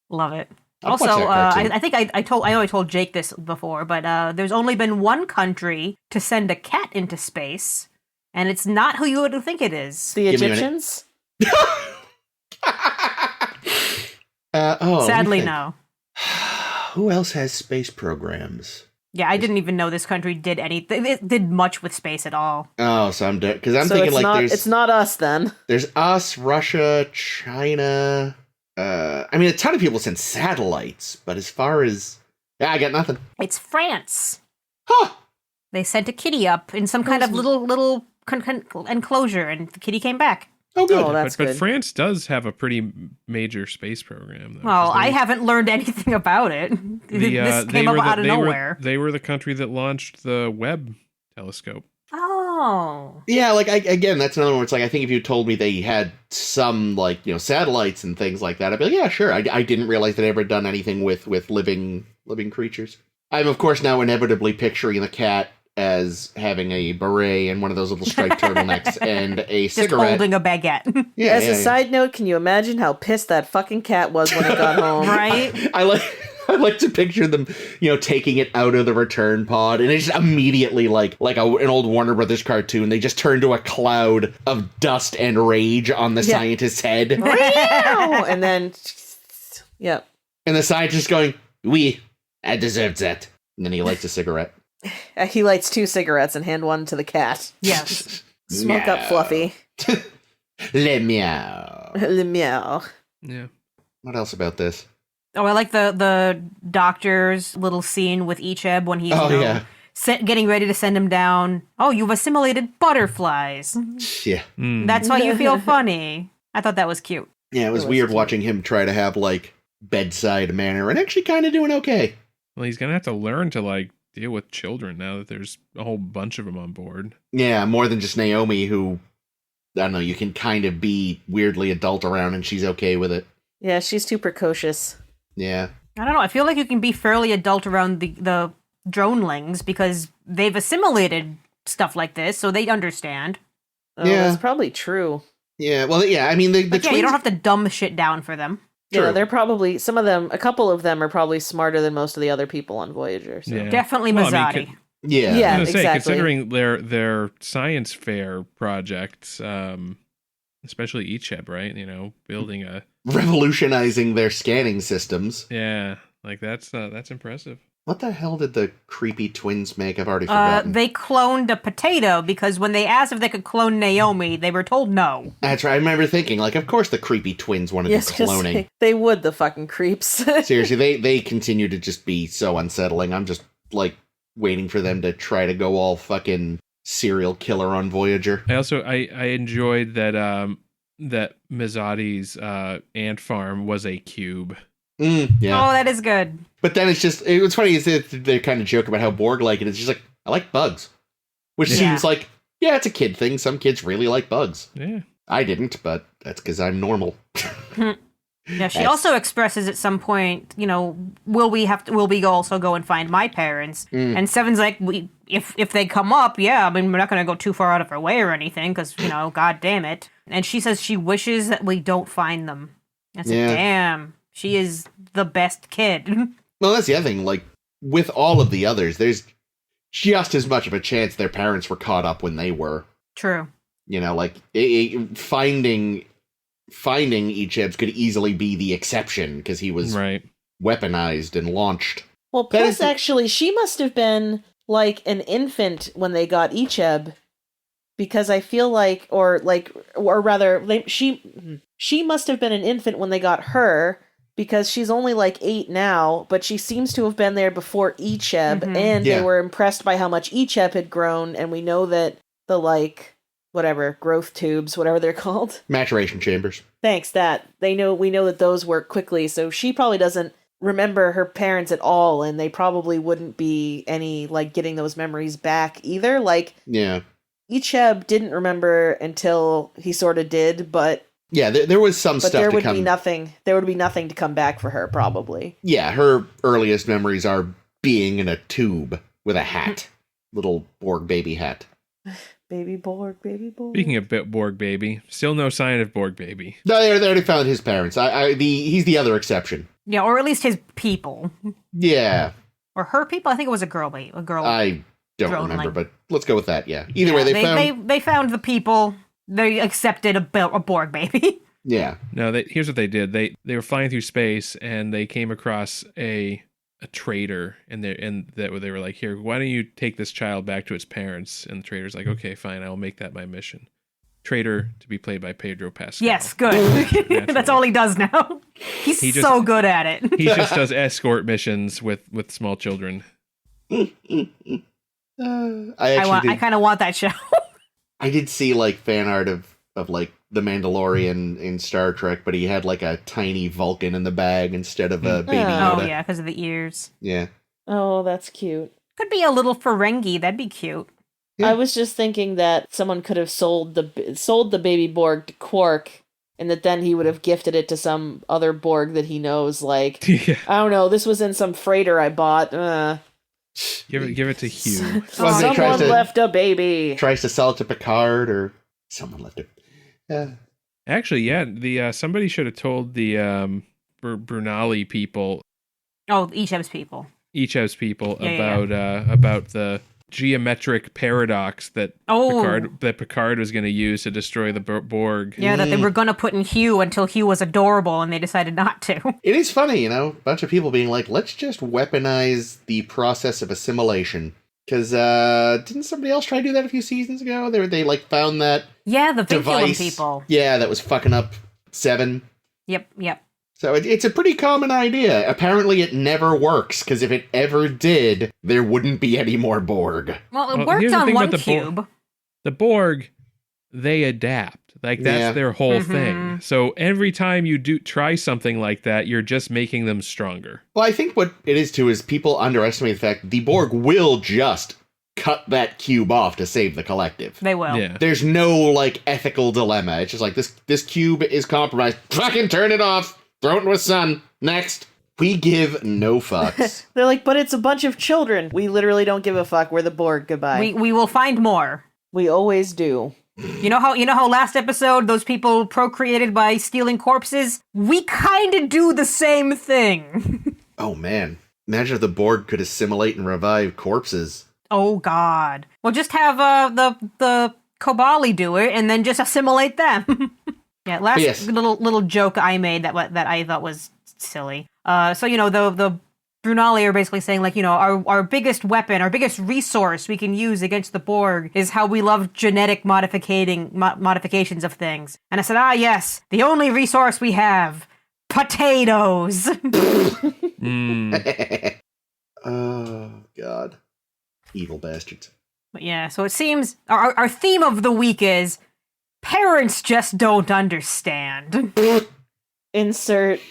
Love it. I'll watch Also, that cartoon. I think I know I told Jake this before, but there's only been one country to send a cat into space, and it's not who you would think it is. The Give me a minute. Egyptians? Let me Sadly, think. no. Who else has space programs? Yeah, I didn't even know this country did anything. It did much with space at all. Oh, so I'm because I'm So thinking it's like not, it's not us then. there's us, Russia, China. I mean, a ton of people send satellites, but as far as I got nothing. It's France. Huh? They sent a kitty up in some kind of little enclosure, and the kitty came back. Oh, good. Oh, that's but good. France does have a pretty major space program, though. Well, 'cause I haven't learned anything about it. This came up out of nowhere. They were the country that launched the Webb telescope. Oh. Yeah, like again, that's another one where it's like I think if you told me they had some like satellites and things like that, I'd be like, yeah, sure. I didn't realize they'd ever done anything with living creatures. I'm of course now inevitably picturing the cat as having a beret and one of those little striped turtlenecks and a Just cigarette. holding a baguette. Yeah, As a side note, can you imagine how pissed that fucking cat was when it got home? Right? I like to picture them, taking it out of the return pod, and it's just immediately like an old Warner Brothers cartoon. They just turn to a cloud of dust and rage on the scientist's head, And then, yep. and the scientist going, "Oui, I deserved that." And then he lights a cigarette. He lights 2 cigarettes and hand one to the cat. Yes. Smoke up, Meow. Fluffy. Le meow. Le meow. Yeah. What else about this? Oh, I like the doctor's little scene with Icheb when he's getting ready to send him down. Oh, you've assimilated butterflies. Yeah. That's why you feel funny. I thought that was cute. Yeah, it was weird watching him try to have like bedside manner and actually kind of doing okay. Well, he's gonna have to learn to like deal with children now that there's a whole bunch of them on board. Yeah, more than just Naomi, who, I don't know, you can kind of be weirdly adult around and she's okay with it. Yeah, she's too precocious. Yeah. I don't know. I feel like you can be fairly adult around the dronelings because they've assimilated stuff like this, so they understand. Oh, Yeah. that's probably true. Yeah, well, yeah, I mean, the But yeah, twins... you don't have to dumb shit down for them. True. Yeah, they're probably, a couple of them are probably smarter than most of the other people on Voyager. So. Yeah. Definitely Well, I Mazzotti. mean, Yeah. Yeah. I was gonna say, exactly. considering their science fair projects, especially Icheb, right? Building a Revolutionizing their scanning systems. like that's impressive. What the hell did the creepy twins make? I've already forgotten. They cloned a potato because when they asked if they could clone Naomi, they were told no. That's right. I remember thinking, like, of course the creepy twins want to Yes, do cloning. they would, the fucking creeps. Seriously, they continue to just be so unsettling. I'm just, like, waiting for them to try to go all fucking serial killer on Voyager. I also I enjoyed that that Mizzotti's ant farm was a cube. Yeah. Oh, that is good. But then it's just, what's funny is that they kind of joke about how Borg like it. It's just like, I like bugs. Which Yeah. seems like, yeah, it's a kid thing. Some kids really like bugs. Yeah. I didn't, but that's because I'm normal. Yeah, she also expresses at some point, will we also go and find my parents? And Seven's like, if they come up, yeah, I mean, we're not going to go too far out of our way or anything, because, God damn it. And she says she wishes that we don't find them. I said, damn, she is the best kid. Well, that's the other thing, like, with all of the others, there's just as much of a chance their parents were caught up when they were. True. Like, finding Ichebs could easily be the exception, because he was weaponized and launched. Well, plus, actually, she must have been, like, an infant when they got Icheb, because I feel like, or rather, she must have been an infant when they got her, because she's only, like, 8 now, but she seems to have been there before Icheb, and they were impressed by how much Icheb had grown, and we know that the, like, whatever, growth tubes, whatever they're called. Maturation chambers. Thanks, we know that those work quickly, so she probably doesn't remember her parents at all, and they probably wouldn't be any, like, getting those memories back either. Like, Icheb didn't remember until he sort of did, but... Yeah, there was some stuff to come... But there would be nothing to come back for her, probably. Yeah, her earliest memories are being in a tube with a hat. Little Borg baby hat. Baby Borg. Speaking of Borg baby, still no sign of Borg baby. No, they already found his parents. He's the other exception. Yeah, or at least his people. Yeah. Or her people? I think it was a girl. I don't remember, but let's go with that, yeah. Either way, they found the people. They accepted a Borg baby. Yeah. No, here's what they did. They were flying through space, and they came across a traitor, and they were like, here, why don't you take this child back to its parents? And the traitor's like, okay, fine, I will make that my mission. Traitor to be played by Pedro Pascal. Yes, good. That's all he does now. He's so good at it. He just does escort missions with small children. I kind of want that show. I did see, like, fan art of like the Mandalorian in Star Trek, but he had, like, a tiny Vulcan in the bag instead of a baby Yoda. Oh yeah, because of the ears. Yeah. Oh, that's cute. Could be a little Ferengi. That'd be cute. Yeah. I was just thinking that someone could have sold the baby Borg to Quark, and that then he would have gifted it to some other Borg that he knows. Like, I don't know, this was in some freighter I bought. Give it to Hugh. Someone left a baby. Tries to sell it to Picard, or someone left it. Yeah. Actually, yeah. The somebody should have told the Brunali people. Oh, Icheb's people. About the geometric paradox that Picard was going to use to destroy the Borg. Yeah, that they were going to put in Hugh until Hugh was adorable, and they decided not to. It is funny, a bunch of people being like, let's just weaponize the process of assimilation. Because didn't somebody else try to do that a few seasons ago? They like found that the device, people. Yeah, that was fucking up Seven. Yep. So it's a pretty common idea. Apparently it never works, because if it ever did, there wouldn't be any more Borg. Well, it worked on one cube. The Borg, they adapt. Like, that's their whole thing. So every time you do try something like that, you're just making them stronger. Well, I think what it is, too, is people underestimate the fact the Borg will just cut that cube off to save the collective. They will. Yeah. There's no, like, ethical dilemma. It's just like, this cube is compromised. Fucking turn it off. Throw it into a sun. Next. We give no fucks. They're like, but it's a bunch of children. We literally don't give a fuck. We're the Borg. Goodbye. We will find more. We always do. You know how last episode those people procreated by stealing corpses? We kind of do the same thing. Oh man. Imagine if the Borg could assimilate and revive corpses. Oh god. Well, just have the Kobali do it and then just assimilate them. Yeah, little joke I made that I thought was silly. So the Brunali are basically saying, like, our biggest weapon, our biggest resource we can use against the Borg is how we love genetic modifications of things. And I said, yes, the only resource we have, potatoes. Oh, God. Evil bastards. But yeah, so it seems our theme of the week is parents just don't understand. Insert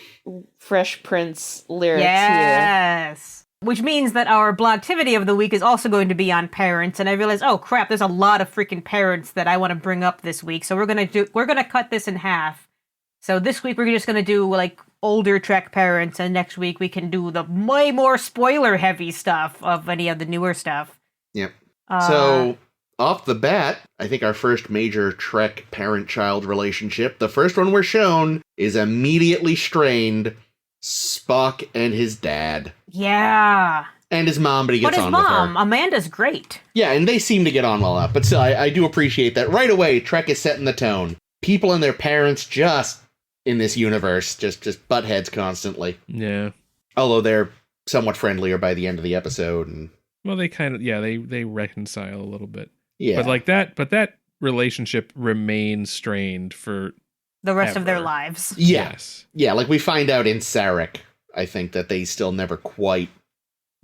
Fresh Prince lyrics here. Yes. Which means that our blogtivity of the week is also going to be on parents, and I realized, oh crap, there's a lot of freaking parents that I want to bring up this week. So we're gonna cut this in half. So this week we're just going to do like older Trek parents, and next week we can do the way more spoiler heavy stuff of any of the newer stuff. Yep. So off the bat, I think our first major Trek parent-child relationship, the first one we're shown, is immediately strained Spock and his dad. Yeah. And his mom, but he gets on with her. But his mom, Amanda's great. Yeah, and they seem to get on well enough. But still, I do appreciate that. Right away, Trek is setting the tone. People and their parents just, in this universe, just butt heads constantly. Yeah. Although they're somewhat friendlier by the end of the episode. And well, they kind of, they reconcile a little bit. Yeah. But that relationship remains strained for the rest of their lives. Yeah. Yes. Yeah, like we find out in Sarek, I think, that they still never quite...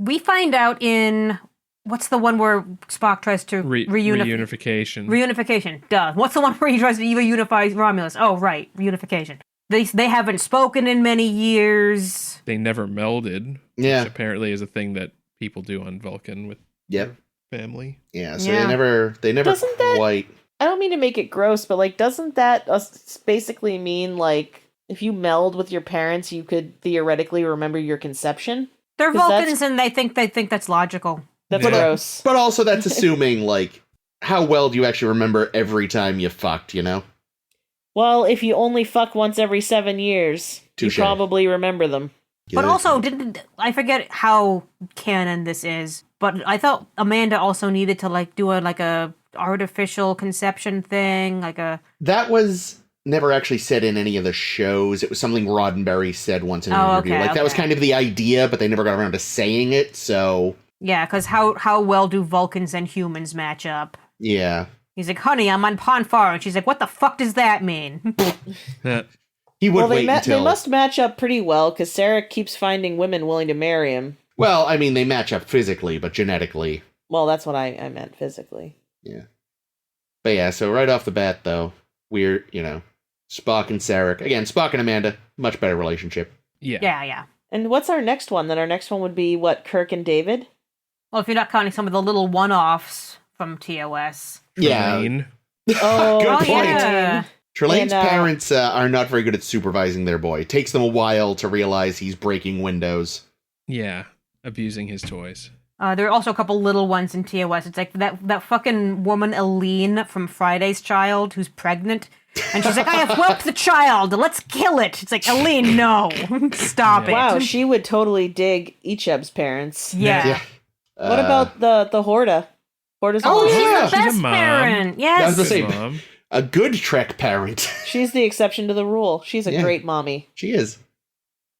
We find out in... What's the one where Spock tries to reunification? Reunification, duh. What's the one where he tries to unify Romulus? Oh, right, reunification. They haven't spoken in many years. They never melded. Yeah. Which apparently is a thing that people do on Vulcan with their family. Yeah, so they never quite... I don't mean to make it gross, but like, doesn't that basically mean like if you meld with your parents, you could theoretically remember your conception? They're Vulcans, and they think that's logical. That's gross. But also, that's assuming like how well do you actually remember every time you fucked? You know. Well, if you only fuck once every 7 years, Touché. You probably remember them. But also, I forget how canon this is, but I thought Amanda also needed to like do a artificial conception thing, That was never actually said in any of the shows. It was something Roddenberry said once in an interview. That was kind of the idea, but they never got around to saying it, so... Yeah, because how well do Vulcans and humans match up? Yeah. He's like, honey, I'm on Ponfar, and she's like, what the fuck does that mean? He would wait until... They must match up pretty well, because Sarek keeps finding women willing to marry him. Well, I mean, they match up physically, but genetically... Well, that's what I meant, physically. Yeah. But yeah, so right off the bat, though, we're, Spock and Sarek. Again, Spock and Amanda, much better relationship. Yeah. Yeah. And what's our next one? Then our next one would be, what, Kirk and David? Well, if you're not counting some of the little one-offs from TOS. Yeah. Oh, good point. Yeah. Trelane's parents are not very good at supervising their boy. It takes them a while to realize he's breaking windows. Yeah, abusing his toys. There are also a couple little ones in TOS. It's like that fucking woman, Aline, from Friday's Child, who's pregnant. And she's like, I have whelped the child. Let's kill it. It's like, Aline, no. Stop it. Wow, she would totally dig Icheb's parents. Yeah. What about the Horda? Horda's Oh, She's yeah. the best She's a mom. parent. Yes. That was the same. Mom. A good Trek parent. She's the exception to the rule. She's a great mommy. She is.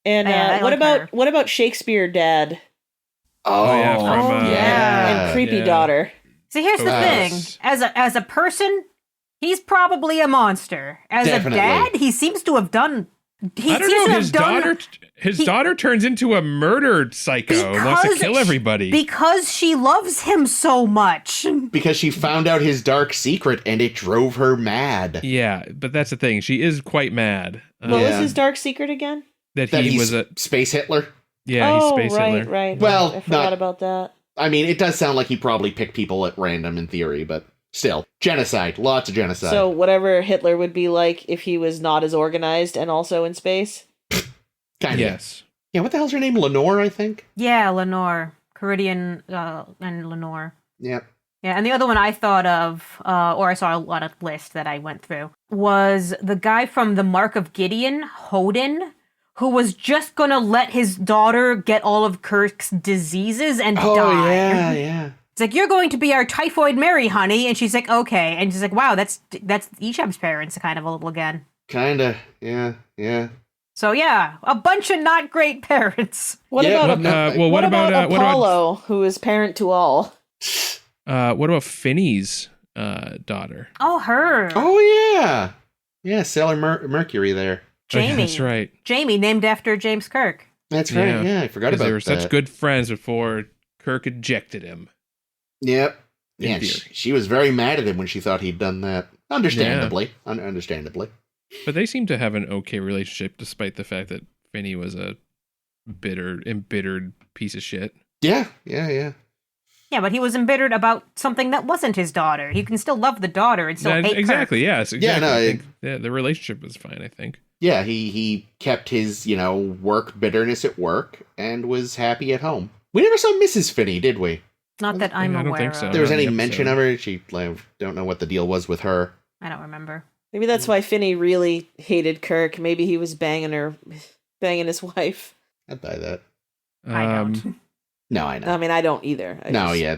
And what about Shakespeare dad? Oh, yeah, from, and creepy daughter. See, here's the thing. As a person, he's probably a monster. As Definitely. a dad, he seems to have done... I don't know. His daughter turns into a murder psycho and wants to kill everybody. Because she loves him so much. Because she found out his dark secret and it drove her mad. Yeah, but that's the thing. She is quite mad. What was his dark secret again? That he was a space Hitler. Yeah, he's Space Hitler. Right. Well, I forgot about that. I mean, it does sound like he probably picked people at random in theory, but still. Genocide. Lots of genocide. So whatever Hitler would be like if he was not as organized and also in space? Kind of. Yes. Yeah, what the hell's her name? Lenore, I think? Yeah, Lenore. Caridian and Lenore. Yeah. Yeah, and the other one I thought of, or I saw on a list that I went through, was the guy from the Mark of Gideon, Hodin, who was just gonna let his daughter get all of Kirk's diseases and die. Oh, yeah. It's like, you're going to be our Typhoid Mary, honey. And she's like, okay. And she's like, wow, that's Ishem's parents kind of a little again. Kinda. Yeah. So yeah, a bunch of not great parents. What about Apollo, who is parent to all? What about Finney's daughter? Oh, her. Oh, yeah. Yeah, Sailor Mercury there. Jamie. Oh, that's right. Jamie, named after James Kirk. That's right. Yeah, I forgot about that. They were such good friends before Kirk ejected him. Yep. Yeah, she was very mad at him when she thought he'd done that. Understandably. Yeah. Understandably. But they seem to have an okay relationship, despite the fact that Finney was a embittered piece of shit. Yeah. Yeah, but he was embittered about something that wasn't his daughter. He can still love the daughter and still hate exactly, her. yes. Exactly. Yeah, no, I think the relationship was fine, I think. Yeah, he kept his, work bitterness at work and was happy at home. We never saw Mrs. Finney, did we? Not that I'm I don't aware think so. of. There was Not in any the mention episode. of her? She don't know what the deal was with her. I don't remember. Maybe that's why Finney really hated Kirk. Maybe he was banging his wife. I'd buy that. I don't. No, I know. I mean, I don't either.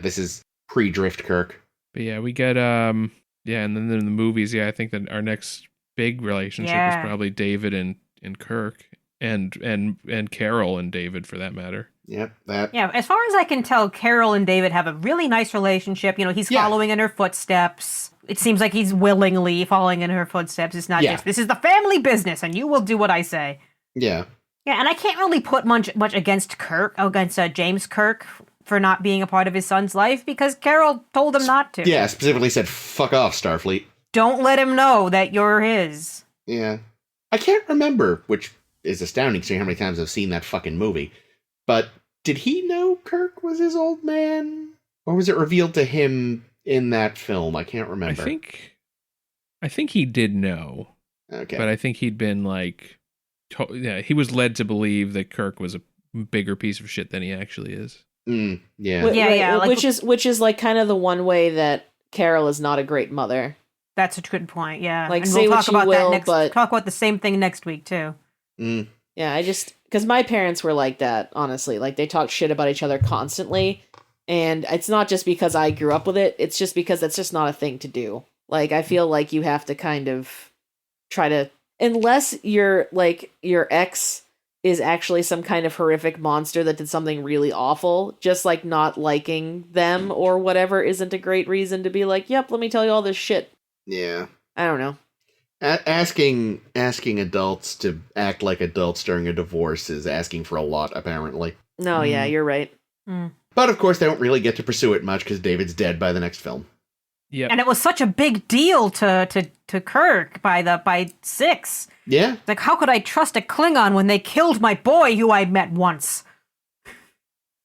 This is pre-Drift Kirk. But yeah, we get and then in the movies, I think that our next big relationship is probably David and Kirk and Carol and David for that matter. Yep, that. Yeah, as far as I can tell, Carol and David have a really nice relationship. He's following in her footsteps. It seems like he's willingly following in her footsteps. It's not just, this is the family business, and you will do what I say. Yeah. Yeah, and I can't really put much against James Kirk for not being a part of his son's life, because Carol told him not to. Yeah, specifically said, fuck off, Starfleet. Don't let him know that you're his. Yeah. I can't remember, which is astounding seeing how many times I've seen that fucking movie. But did he know Kirk was his old man? Or was it revealed to him in that film? I can't remember. I think he did know. Okay. But I think he'd been he was led to believe that Kirk was a bigger piece of shit than he actually is. Yeah. Which is like kind of the one way that Carol is not a great mother. That's a good point, yeah. Like, and say we'll what talk you about will, that but talk about the same thing next week too. Yeah, because my parents were like that, honestly. Like, they talked shit about each other constantly, and it's not just because I grew up with it, it's just because it's just not a thing to do. Like, I feel like you have to kind of try to, unless your ex is actually some kind of horrific monster that did something really awful, just like not liking them or whatever isn't a great reason to be like, yep, let me tell you all this shit. Yeah. I don't know. Asking adults to act like adults during a divorce is asking for a lot, apparently. No, yeah, you're right. But of course, they don't really get to pursue it much because David's dead by the next film. Yeah, and it was such a big deal to Kirk by 6. Yeah, like, how could I trust a Klingon when they killed my boy who I met once?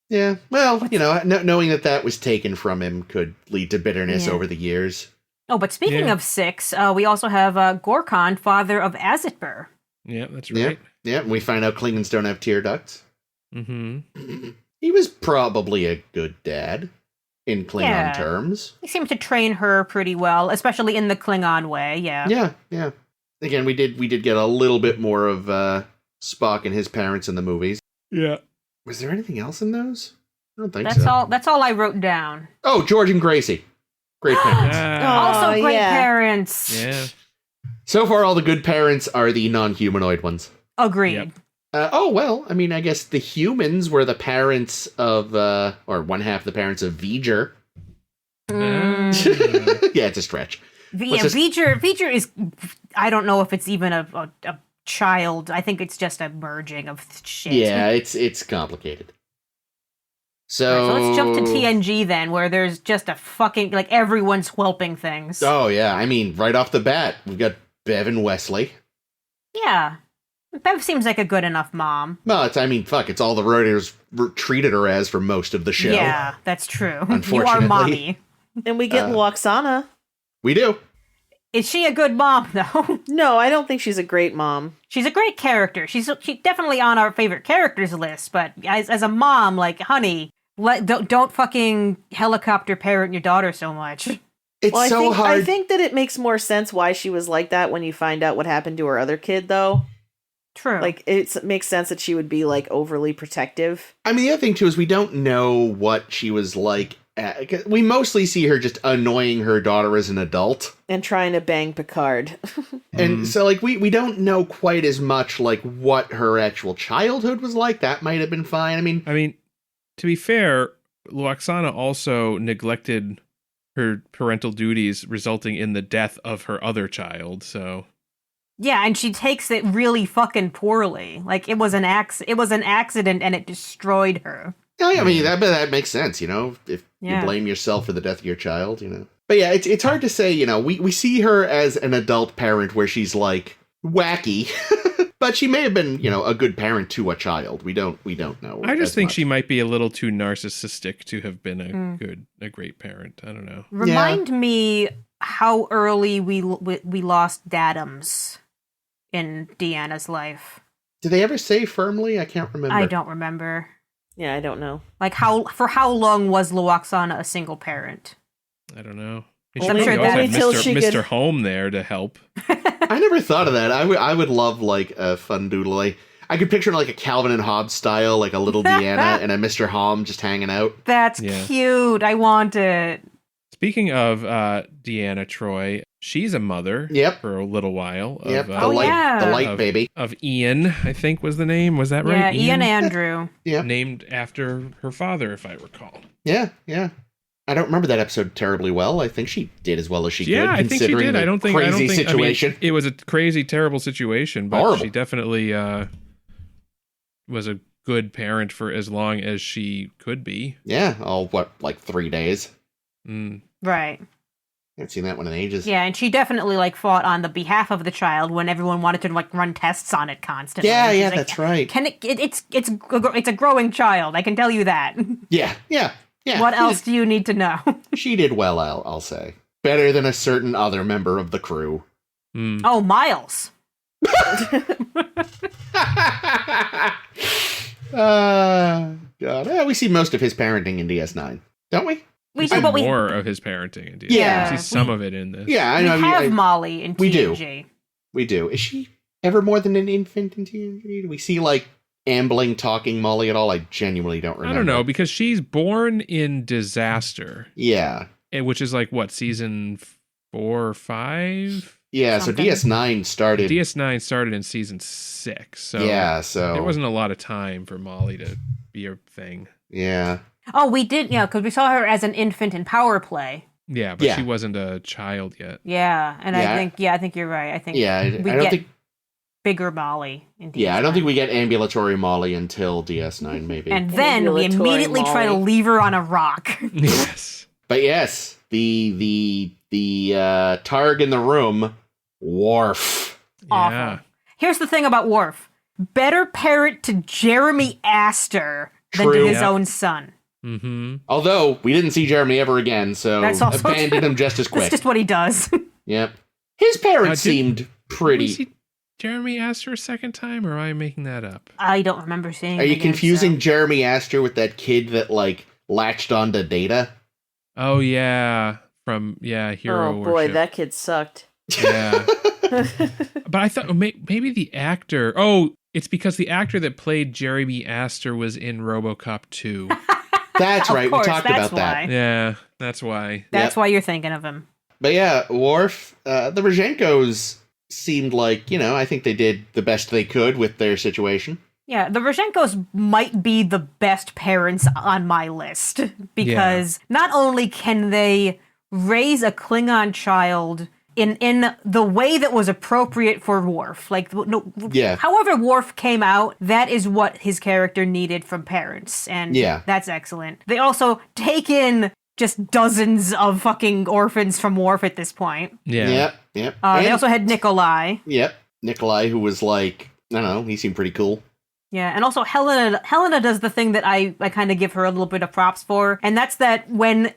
Yeah, well, knowing that was taken from him could lead to bitterness over the years. Oh, but speaking of 6, we also have Gorkon, father of Azitber. Yeah, that's right. Yeah, and we find out Klingons don't have tear ducts. Mm-hmm. He was probably a good dad, in Klingon terms. He seemed to train her pretty well, especially in the Klingon way, Yeah. Again, we did get a little bit more of Spock and his parents in the movies. Yeah. Was there anything else in those? I don't think so. That's all I wrote down. Oh, George and Gracie. Great parents. Also great parents. Yeah. So far, all the good parents are the non-humanoid ones. Agreed. Yep. I guess the humans were the parents of, or one half the parents of Voyager. Yeah, it's a stretch. Voyager is, I don't know if it's even a child. I think it's just a merging of shit. Yeah, it's complicated. So let's jump to TNG then, where there's just a fucking, everyone's whelping things. Oh, yeah. I mean, right off the bat, we've got Bev and Wesley. Yeah. Bev seems like a good enough mom. Well, it's all the writers treated her as for most of the show. Yeah, that's true. Unfortunately. You are mommy. And we get Loxana. We do. Is she a good mom, though? No, I don't think she's a great mom. She's a great character. She's definitely on our favorite characters list, but as a mom, honey, don't fucking helicopter parent your daughter so much. It's hard. I think that it makes more sense why she was like that when you find out what happened to her other kid, though. True. It makes sense that she would be, overly protective. I mean, the other thing, too, is we don't know what she was like. We mostly see her just annoying her daughter as an adult. And trying to bang Picard. And so, we don't know quite as much, what her actual childhood was like. That might have been fine. I mean, to be fair, Loxana also neglected her parental duties, resulting in the death of her other child, so... Yeah, and she takes it really fucking poorly. It was an accident and it destroyed her. I mean, that makes sense, if you blame yourself for the death of your child, But yeah, it's hard to say, we see her as an adult parent where she's, wacky, but she may have been, a good parent to a child. We don't know. I just think she might be a little too narcissistic to have been a great parent. I don't know. Remind me how early we lost Dadums. in Deanna's life. Did they ever say firmly? I can't remember. I don't remember. Yeah, I don't know. Like, for how long was Luoxana a single parent? I don't know. Well, I'm sure that until Mr. she Mr. could... Home there to help. I never thought of that. I would love like a fun doodle. Like, I could picture like a Calvin and Hobbes style, like a little Deanna and a Mr. Hom just hanging out. That's cute. I want it. Speaking of Deanna Troi, she's a mother for a little while. Of, the light baby. Of Ian, I think was the name. Was that right? Yeah, Ian Andrew. Yeah. Named after her father, if I recall. Yeah. I don't remember that episode terribly well. I think she did as well as she could. I think she did. I don't think situation. I mean, it was a crazy, terrible situation, but she definitely was a good parent for as long as she could be. Yeah. Like 3 days? Mm. Right. I haven't seen that one in ages. Yeah, and she definitely like fought on the behalf of the child when everyone wanted to like run tests on it constantly. Yeah, that's right. It's a growing child. I can tell you that. Yeah. What else do you need to know? She did well, I'll say. Better than a certain other member of the crew. Mm. Oh, Miles. God. Yeah, we see most of his parenting in DS9, don't we? We see more of his parenting in DS9. Yeah. We see some of it in this. Yeah, I know. We have Molly in TNG. We do. Is she ever more than an infant in TNG? Do we see, like, ambling, talking Molly at all? I genuinely don't remember. I don't know, because she's born in Disaster. Yeah. Which is like, what, season 4 or 5? Yeah, something. So DS9 started... DS9 started in season 6, so... Yeah, so... There wasn't a lot of time for Molly to be a thing. Yeah. Oh, we did, because we saw her as an infant in Power Play. Yeah, but she wasn't a child yet. Yeah, and I think you're right. I think I don't think... bigger Molly in DS9. Yeah, I don't think we get ambulatory Molly until DS9, maybe. And then we immediately try to leave her on a rock. Yes. But yes, the targ in the room, Worf. Awful. Yeah. Here's the thing about Worf. Better parent to Jeremy Astor than to his own son. Mm-hmm. Although, we didn't see Jeremy ever again, so abandon him just as quick. That's just what he does. Yep. His parents seemed pretty... Did we see Jeremy Astor a second time, or am I making that up? I don't remember seeing Are you confusing Jeremy Astor with that kid that, like, latched onto Data? Oh, yeah. From, Hero Worship. Oh, boy, that kid sucked. Yeah. But I thought maybe the actor... Oh, it's because the actor that played Jeremy Astor was in RoboCop 2. That's right. We talked about that. Yeah, that's why. That's why you're thinking of him. But yeah, Worf, the Rozhenkos seemed like, I think they did the best they could with their situation. Yeah, the Rozhenkos might be the best parents on my list because not only can they raise a Klingon child in the way that was appropriate for Worf. However Worf came out, that is what his character needed from parents. And that's excellent. They also take in just dozens of fucking orphans from Worf at this point. Yeah. Yep. They also had Nikolai. Yep. Nikolai, who was like, I don't know, he seemed pretty cool. Yeah, and also Helena does the thing that I kind of give her a little bit of props for, and that's that when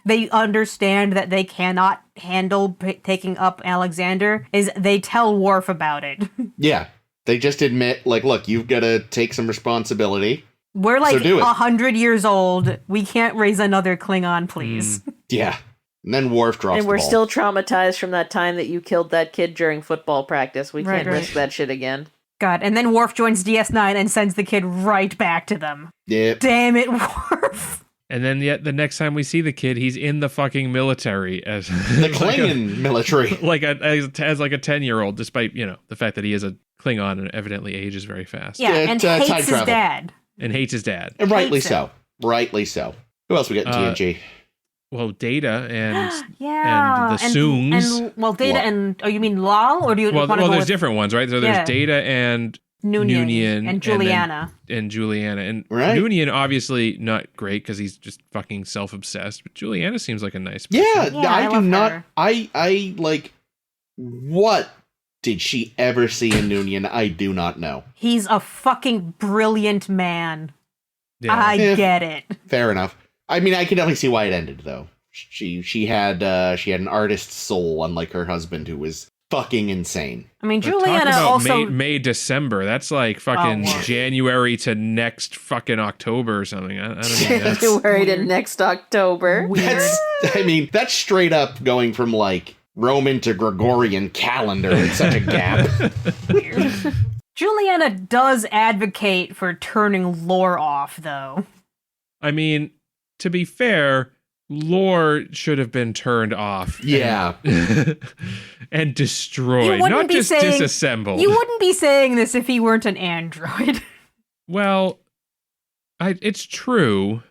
they understand that they cannot handle taking up Alexander, is they tell Worf about it. Yeah. They just admit, like, look, you've got to take some responsibility. We're like 100 years old. We can't raise another Klingon, please. Yeah. And then Worf drops the ball. And we're still traumatized from that time that you killed that kid during football practice. We can't risk that shit again. God, and then Worf joins DS9 and sends the kid right back to them. Yep. Damn it, Worf. And then yet the next time we see the kid, he's in the fucking military as the Klingon military, as like a 10-year-old, despite the fact that he is a Klingon and evidently ages very fast. Yeah, and hates his dad. And hates his dad. And rightly so. Rightly so. Who else we got in TNG? Well, Data and and the Soongs. Data and you mean Lal, or do you? Well, there's different ones, right? So there's Data and Noonien and Juliana. And Noonien obviously not great because he's just fucking self-obsessed, but Juliana seems like a nice person. Yeah, I do not. Her. I like. What did she ever see in Noonien? I do not know. He's a fucking brilliant man. Yeah. I get it. Fair enough. I mean, I can definitely see why it ended, though. She had an artist's soul, unlike her husband, who was fucking insane. I mean, But talk Juliana about also. May, December. That's like fucking Oh. January to next fucking October or something. I don't know. That's, January to weird. next October. Weird. That's straight up going from like Roman to Gregorian calendar in such a gap. Weird. Juliana does advocate for turning Lore off, though. I mean, to be fair, Lore should have been turned off. Yeah. And destroyed, You wouldn't not be just saying- disassembled. You wouldn't be saying this if he weren't an android. Well, it's true.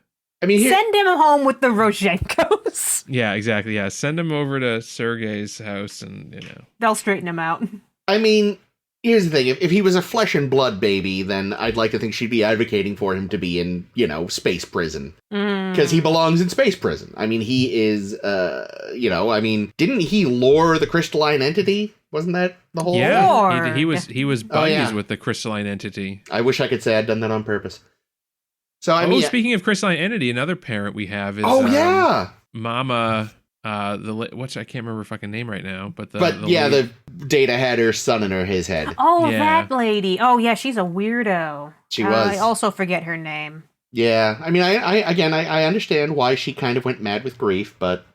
I mean, Send him home with the Rozhenkos. Yeah, exactly. Yeah, send him over to Sergei's house and, you know. They'll straighten him out. I mean, here's the thing. If he was a flesh and blood baby, then I'd like to think she'd be advocating for him to be in, space prison. Because he belongs in space prison. I mean, he is, didn't he lure the crystalline entity? Wasn't that the whole Yeah, Lore. he was buddies Oh, yeah. with the crystalline entity. I wish I could say I'd done that on purpose. So, I mean... Speaking of crystalline entity, another parent we have is... yeah! Mama... I can't remember her fucking name right now, but the Data had her son in his head. Oh, Yeah. that lady. Oh, yeah, she's a weirdo. She was. I also forget her name. Yeah, I mean, I understand why she kind of went mad with grief, but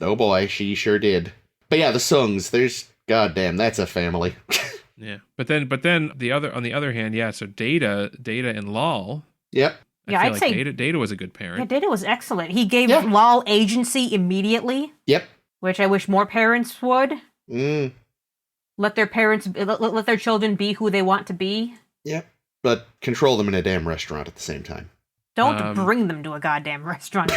oh boy, she sure did. But yeah, the Sungs, goddamn, that's a family. Yeah, but then on the other hand, yeah. So Data and Lal. Yep. Yeah, I feel I'd like say- Data was a good Yeah, parent. Data was excellent. He gave Yeah. Lal agency immediately, Yep. which I wish more parents would. Mm, Let their children be who they want to be. yep. But control them in a damn restaurant at the same time. Don't bring them to a goddamn restaurant.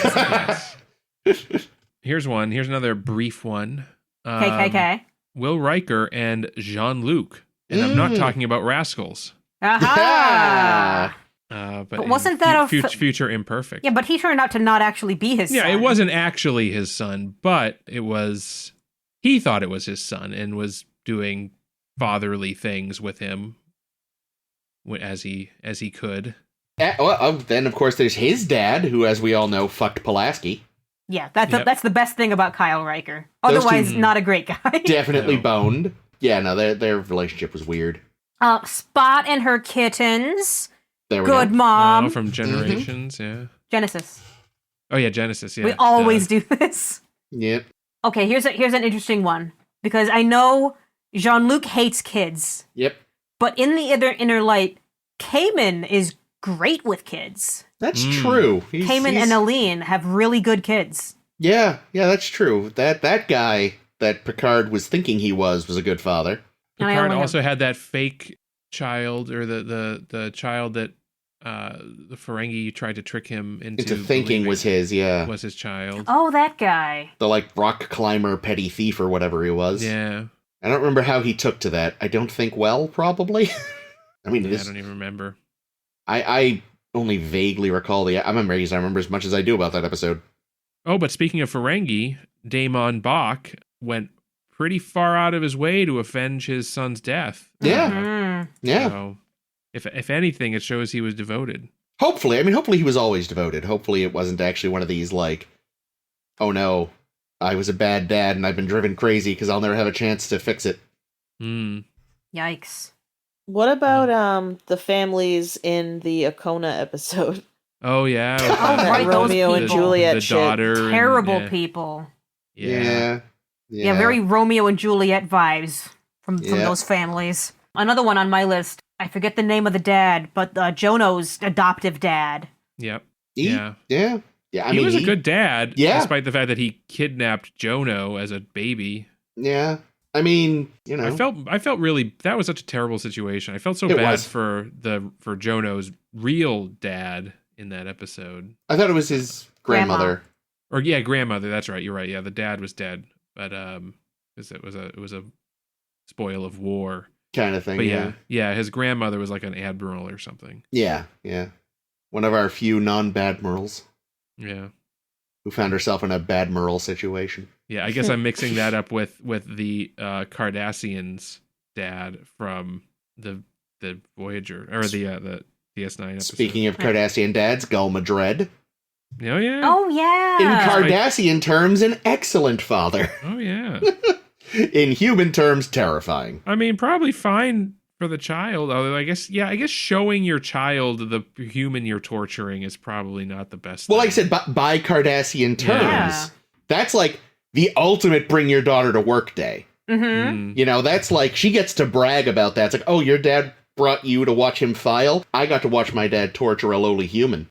Yes. Here's another brief one. KKK. Will Riker and Jean-Luc, and I'm not talking about Rascals. Aha! But But wasn't that future imperfect? Yeah, but he turned out to not actually be his Yeah, son. it wasn't actually his son, but he thought it was his son and was doing fatherly things with him as he could. Then, of course, there's his dad, who, as we all know, fucked Pulaski. Yeah, that's Yep. that's the best thing about Kyle Riker. Those Otherwise, two- not a great guy. Definitely No. boned. Yeah, no, their relationship was weird. Spot and her kittens. There we Good go. mom. From Generations, yeah. Genesis. Oh yeah, Genesis, yeah. We always do this. Yep. Okay, here's an interesting one because I know Jean-Luc hates kids, Yep. but in the inner light, Cayman is great with kids. That's true. Cayman and Aline have really good kids. Yeah, that's true. That guy that Picard was thinking he was a good father. And I Picard only also had that fake child, or the child that the Ferengi tried to trick him into thinking believing was his, yeah. was his child. Oh, that guy. The, like, rock climber, petty thief, or whatever he was. Yeah, I don't remember how he took to that. I don't think well, probably. I mean, I don't even remember. I only vaguely recall I remember as much as I do about that episode. Oh, but speaking of Ferengi, Damon Bach went pretty far out of his way to avenge his son's death. Yeah. Mhm. Yeah. So, if anything, it shows he was devoted. Hopefully. I mean, hopefully he was always devoted. Hopefully it wasn't actually one of these, like, oh no, I was a bad dad and I've been driven crazy because I'll never have a chance to fix it. Hmm. Yikes. What about the families in the Okona episode? Oh yeah, with Oh, the- right, those Romeo and people. Juliet the shit. daughter, and- Terrible yeah. people. Yeah. Yeah, very Romeo and Juliet vibes from Yeah. those families. Another one on my list. I forget the name of the dad, but Jono's adoptive dad. Yep. He- Yeah. Yeah. Yeah. I He mean, was a good dad, Yeah. despite the fact that he kidnapped Jono as a baby. Yeah. I mean, you know. I felt really, that was such a terrible situation. I felt so It bad was. for Jono's real dad in that episode. I thought it was his grandmother. Or yeah, grandmother. That's right. You're right. Yeah, the dad was dead, but because it was a spoil of war Kind of thing. But yeah, his grandmother was like an admiral or something. Yeah. One of our few non-Badmirals Yeah. who found herself in a Badmiral situation. Yeah, I guess I'm mixing that up with the Cardassians' dad from the Voyager or the DS9 episode. Speaking of Cardassian dads, Gul Madred. Oh yeah. Oh yeah. In Cardassian terms, an excellent father. Oh yeah. In human terms, terrifying. I mean, probably fine for the child. Although I guess showing your child the human you're torturing is probably not the best. Well, thing. like I said, by Cardassian terms, that's like the ultimate bring your daughter to work day. Mm-hmm. You know, that's like, she gets to brag about that. It's like, oh, your dad brought you to watch him file? I got to watch my dad torture a lowly human.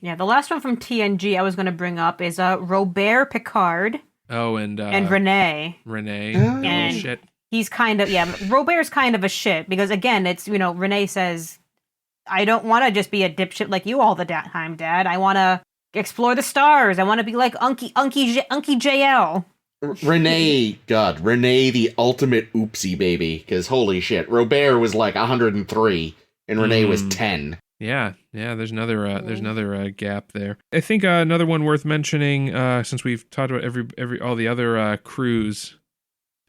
Yeah, the last one from TNG I was going to bring up is Robert Picard. Oh, and Renee. Renee. Oh. And shit. he's kind of, Robert's kind of a shit because, again, it's, Renee says, I don't want to just be a dipshit like you all the time, Dad. I want to explore the stars. I want to be like Unky JL. Renee, the ultimate oopsie baby. Because holy shit, Robert was like 103 and Renee was 10. Yeah, there's another gap there. I think another one worth mentioning, since we've talked about all the other crew's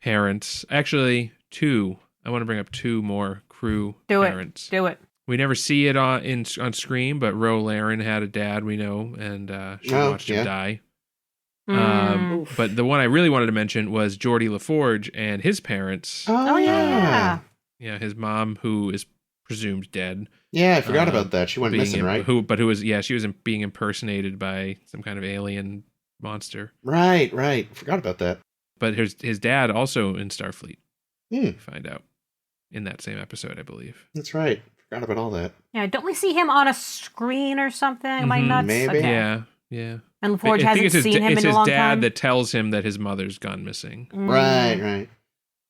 parents. Actually, two. I want to bring up two more crew parents. Do it. We never see it on screen, but Ro Laren had a dad, we know, and she watched him die. But the one I really wanted to mention was Geordi LaForge and his parents. Oh yeah. Yeah, his mom, who is presumed dead. Yeah, I forgot about that. She went missing, right? She was being impersonated by some kind of alien monster. Right. Forgot about that. But his dad also in Starfleet. We find out in that same episode, I believe. That's right. Forgot about all that. Yeah, don't we see him on a screen or something? Am I nuts? Maybe. Okay. Yeah. And LaForge hasn't seen him in a long time? It's his dad that tells him that his mother's gone missing. Right.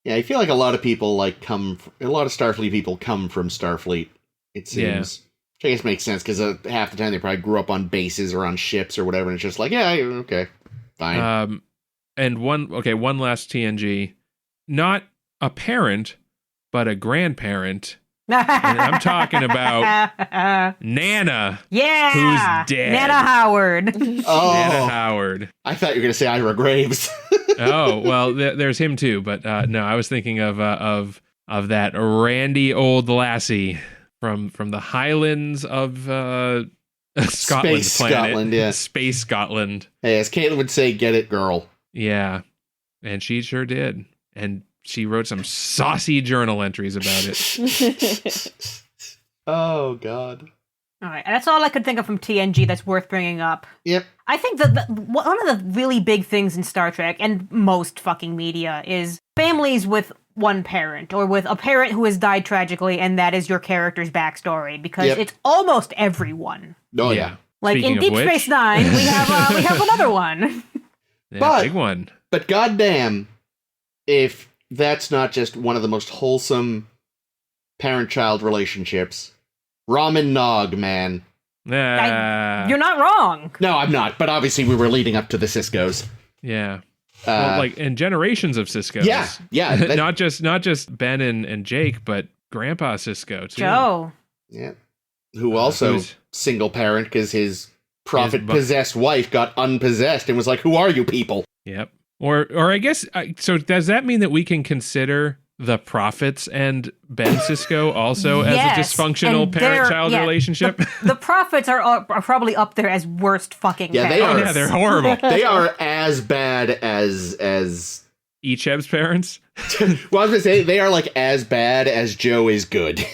Yeah, I feel like a lot of people a lot of Starfleet people come from Starfleet, it seems. Which I guess makes sense, because half the time they probably grew up on bases or on ships or whatever, and it's just like, yeah, okay, fine. And one last TNG. Not a parent, but a grandparent. And I'm talking about Nana. Yeah. Who's dead. Nana Howard. Oh. Nana Howard. I thought you were going to say Ira Graves. Oh, well, there's him too. But no, I was thinking of that randy old lassie from the Highlands of Scotland. Space planet. Scotland, yeah. Space Scotland. Hey, as Caitlin would say, get it, girl. Yeah. And she sure did. And she wrote some saucy journal entries about it. Oh, God. All right, that's all I could think of from TNG that's worth bringing up. Yep. I think that one of the really big things in Star Trek and most fucking media is families with one parent or with a parent who has died tragically, and that is your character's backstory, because it's almost everyone. Oh, yeah. Like Speaking in of Deep which, Space Nine, we have another one. Yeah, big one. But goddamn, if that's not just one of the most wholesome parent-child relationships. Ramen Nog, man. You're not wrong. No, I'm not. But obviously, we were leading up to the Ciscos. Yeah. Well, and generations of Ciscos. Yeah. not just Ben and Jake, but Grandpa Cisco too. Joe. Yeah. Who also single parent because his prophet-possessed wife got unpossessed and was like, "Who are you people?" Yep. Or I guess so. Does that mean that we can consider the prophets and Ben Cisco also as a dysfunctional parent-child relationship? The prophets are probably up there as worst fucking parents. They are. Yeah, they're horrible. They are as bad as Icheb's parents. Well, I was gonna say they are like as bad as Joe is good.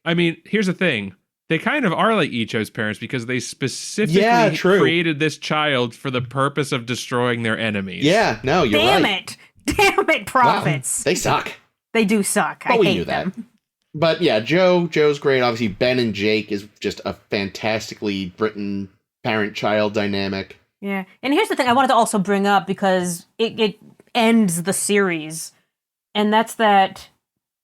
I mean, here's the thing. They kind of are like Icho's parents because they specifically created this child for the purpose of destroying their enemies. Yeah, no, you're right. Damn it, prophets. Wow, they suck. They do suck. But I we hate knew them. that. But yeah, Joe's great. Obviously, Ben and Jake is just a fantastically written parent-child dynamic. Yeah, and here's the thing I wanted to also bring up because it ends the series, and that's that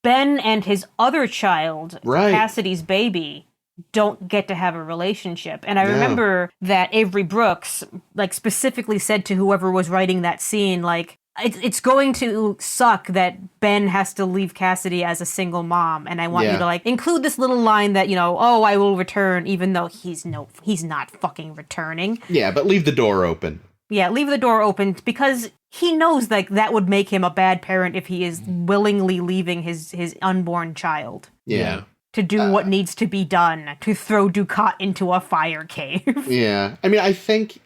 Ben and his other child, Cassidy's baby, don't get to have a relationship. And I remember that Avery Brooks, like, specifically said to whoever was writing that scene, like, it's going to suck that Ben has to leave Cassidy as a single mom, and I want you to, like, include this little line that, I will return, even though he's not fucking returning. Yeah, but leave the door open. Yeah, leave the door open, because he knows, like, that would make him a bad parent if he is willingly leaving his unborn child. Yeah. To do what needs to be done, to throw Ducat into a fire cave. Yeah. I mean, I think,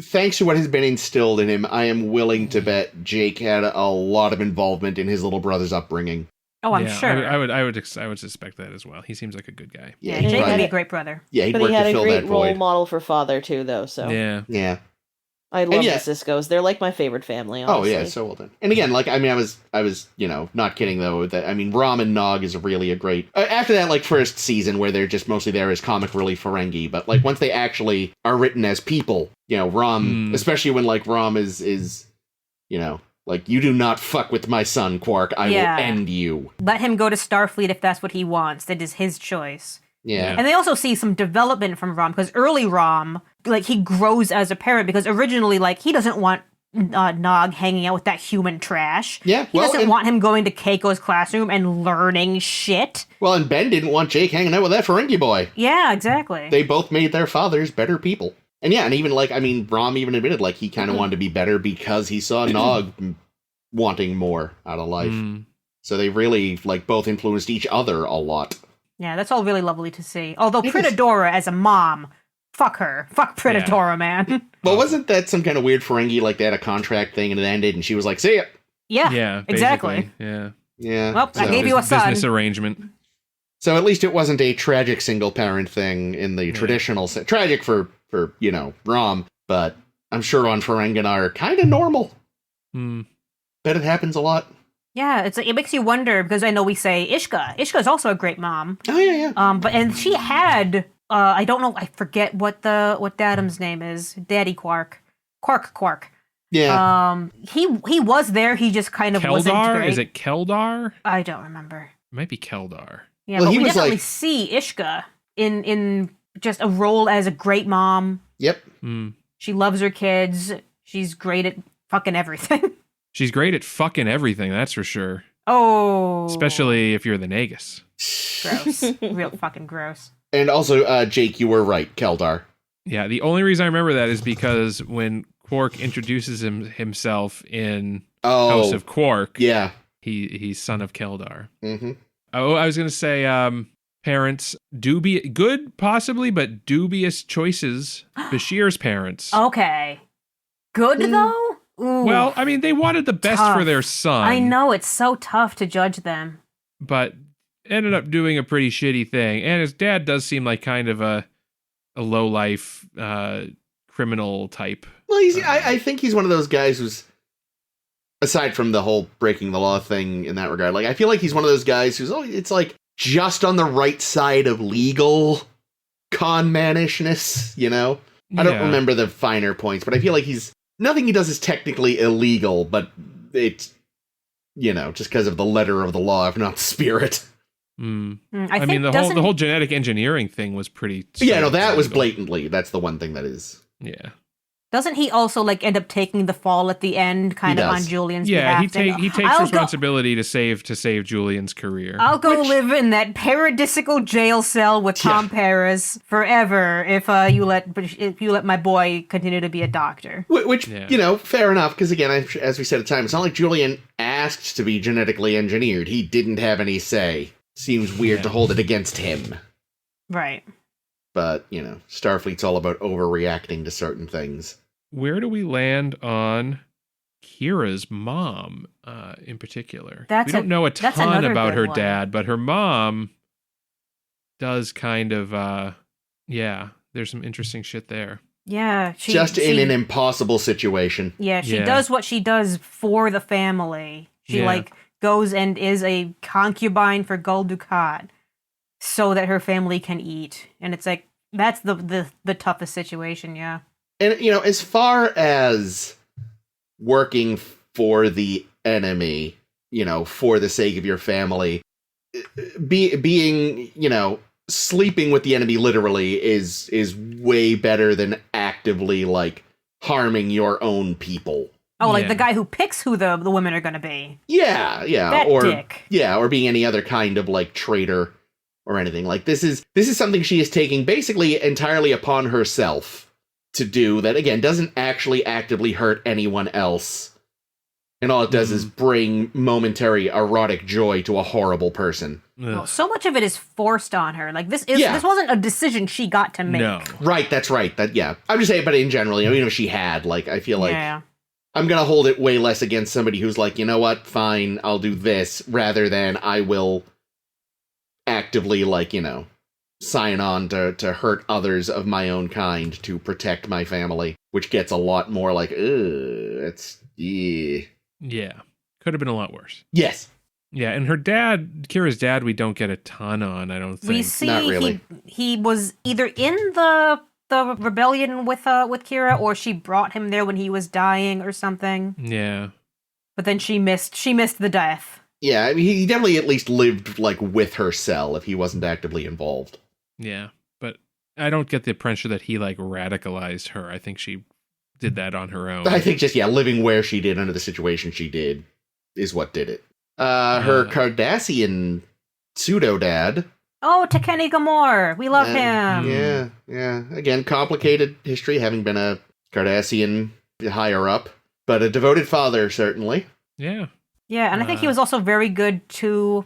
thanks to what has been instilled in him, I am willing to bet Jake had a lot of involvement in his little brother's upbringing. Oh, I'm sure. I would suspect that as well. He seems like a good guy. Yeah, Jake would be a great brother. Yeah, he'd but work he had to a fill great that role void. model for father too, though. So Yeah. I love the Siskos. They're like my favorite family. Honestly. Oh yeah, so well done. And again, like I was not kidding though. That Rom and Nog is really a great. After that, like first season where they're just mostly there as comic relief Ferengi, but like once they actually are written as people, Rom, especially when like Rom is like, you do not fuck with my son, Quark. I will end you. Let him go to Starfleet if that's what he wants. That is his choice. Yeah. And they also see some development from Rom, because early Rom, like, he grows as a parent, because originally, like, he doesn't want Nog hanging out with that human trash. Yeah. He doesn't want him going to Keiko's classroom and learning shit. Well, and Ben didn't want Jake hanging out with that Ferengi boy. Yeah, exactly. They both made their fathers better people. And yeah, and even like, Rom even admitted like he kind of wanted to be better because he saw Nog wanting more out of life. So they really like both influenced each other a lot. Yeah, that's all really lovely to see. Although Pritadora as a mom, fuck her. Fuck Pritadora, man. Well, wasn't that some kind of weird Ferengi, like they had a contract thing and it ended and she was like, see ya. Yeah, exactly. Yeah. Well, I gave you a son. Business arrangement. So at least it wasn't a tragic single parent thing in the traditional sense. Tragic for Rom, but I'm sure on Ferenginar, kind of normal. Bet it happens a lot. Yeah, it makes you wonder, because I know we say Ishka. Ishka is also a great mom. Oh yeah. And she had I don't know, I forget what Dadam's name is. Daddy Quark. Quark. Yeah. He was there. He just kind of wasn't great. Is it Keldar? I don't remember. It might be Keldar. Yeah, well, but we definitely see Ishka in just a role as a great mom. Yep. She loves her kids. She's great at fucking everything. She's great at fucking everything, that's for sure. Oh. Especially if you're the Nagus. Gross. Real fucking gross. And also, Jake, you were right, Keldar. Yeah, the only reason I remember that is because when Quark introduces himself in House of Quark, he's son of Keldar. Mm-hmm. Oh, I was going to say, parents, good possibly, but dubious choices. Bashir's parents. Okay. Good, though? Ooh, well, I mean, they wanted the best for their son. I know, it's so tough to judge them. But ended up doing a pretty shitty thing. And his dad does seem like kind of a low-life criminal type. Well, I think he's one of those guys who's, aside from the whole breaking the law thing in that regard, like, I feel like he's one of those guys who's, it's like, just on the right side of legal con manishness, I don't remember the finer points, but I feel like nothing he does is technically illegal, but it's, just because of the letter of the law, if not the spirit. I mean, the whole genetic engineering thing was pretty... Yeah, no, that was blatantly. That's the one thing that is... Yeah. Doesn't he also, like, end up taking the fall at the end, kind of on Julian's behalf? Yeah, he takes responsibility to save Julian's career. I'll go live in that paradisical jail cell with Tom Paris forever if you let my boy continue to be a doctor. Which fair enough, because again, as we said at the time, it's not like Julian asked to be genetically engineered. He didn't have any say. Seems weird to hold it against him. Right. But, Starfleet's all about overreacting to certain things. Where do we land on Kira's mom, in particular? We don't know a ton about her dad, but her mom does kind of, there's some interesting shit there. Yeah. In an impossible situation. Yeah, she does what she does for the family. She, goes and is a concubine for Gul Dukat so that her family can eat. And it's like, that's the toughest situation, yeah. And, as far as working for the enemy, for the sake of your family, being, sleeping with the enemy literally is way better than actively, like, harming your own people. Oh, like the guy who picks who the women are going to be. Yeah. That dick. Yeah, or being any other kind of, like, traitor or anything. Like, this is something she is taking basically entirely upon herself to do that, again, doesn't actually actively hurt anyone else. And all it does is bring momentary erotic joy to a horrible person. Well, so much of it is forced on her. Like, this wasn't a decision she got to make. No. Right, that's right. I'm just saying, but in general, even if she had, like, I feel like I'm going to hold it way less against somebody who's like, you know what, fine, I'll do this, rather than I will actively, like, sign on to hurt others of my own kind to protect my family, which gets a lot more like, yeah. Yeah. Could have been a lot worse. Yes. Yeah, and her dad, Kira's dad, we don't get a ton on, I don't think. We see Not really. he was either in the rebellion with Kira, or she brought him there when he was dying or something. Yeah. But then she missed the death. Yeah, I mean, he definitely at least lived, like, with her cell if he wasn't actively involved. Yeah, but I don't get the impression that he, like, radicalized her. I think she did that on her own. I think just, living where she did under the situation she did is what did it. Her Cardassian pseudo-dad. Oh, Tekeni Gamor. We love him. Yeah. Again, complicated history, having been a Cardassian higher up, but a devoted father, certainly. Yeah. Yeah, and I think he was also very good to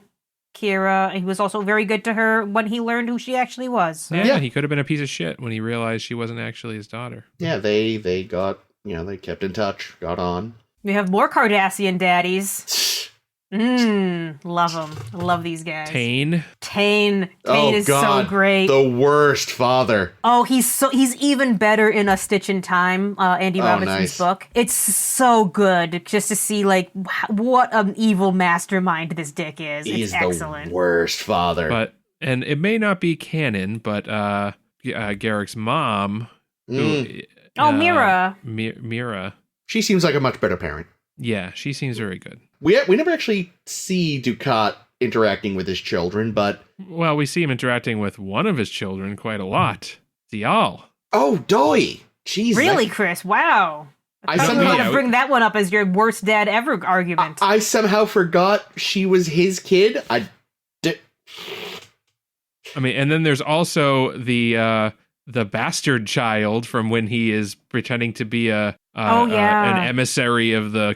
Kira. He was also very good to her when he learned who she actually was. Yeah, he could have been a piece of shit when he realized she wasn't actually his daughter. Yeah, they got, they kept in touch, got on. We have more Cardassian daddies. Love them. Love these guys. Tane is God, so great. The worst father. Oh, he's even better in A Stitch in Time, Andy Robinson's book. It's so good just to see, like, what an evil mastermind this dick is. He's it's excellent. The worst father. And it may not be canon, but Garrick's mom, Mira. Mira. She seems like a much better parent. Yeah, she seems very good. We never actually see Ducat interacting with his children, but... Well, we see him interacting with one of his children quite a lot. Dial. Oh, Doi! Jeez. Really, Chris? Wow. I thought you were going to bring that one up as your worst dad ever argument. I somehow forgot she was his kid. I mean, and then there's also the bastard child from when he is pretending to be an emissary of the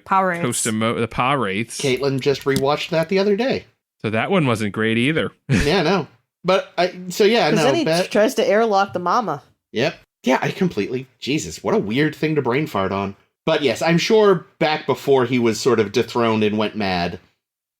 Power-Wraiths. The Power-Wraiths. Caitlin just rewatched that the other day. So that one wasn't great either. Yeah, no. But Because then he tries to airlock the mama. Yep. Yeah, I completely... Jesus, what a weird thing to brain fart on. But yes, I'm sure back before he was sort of dethroned and went mad,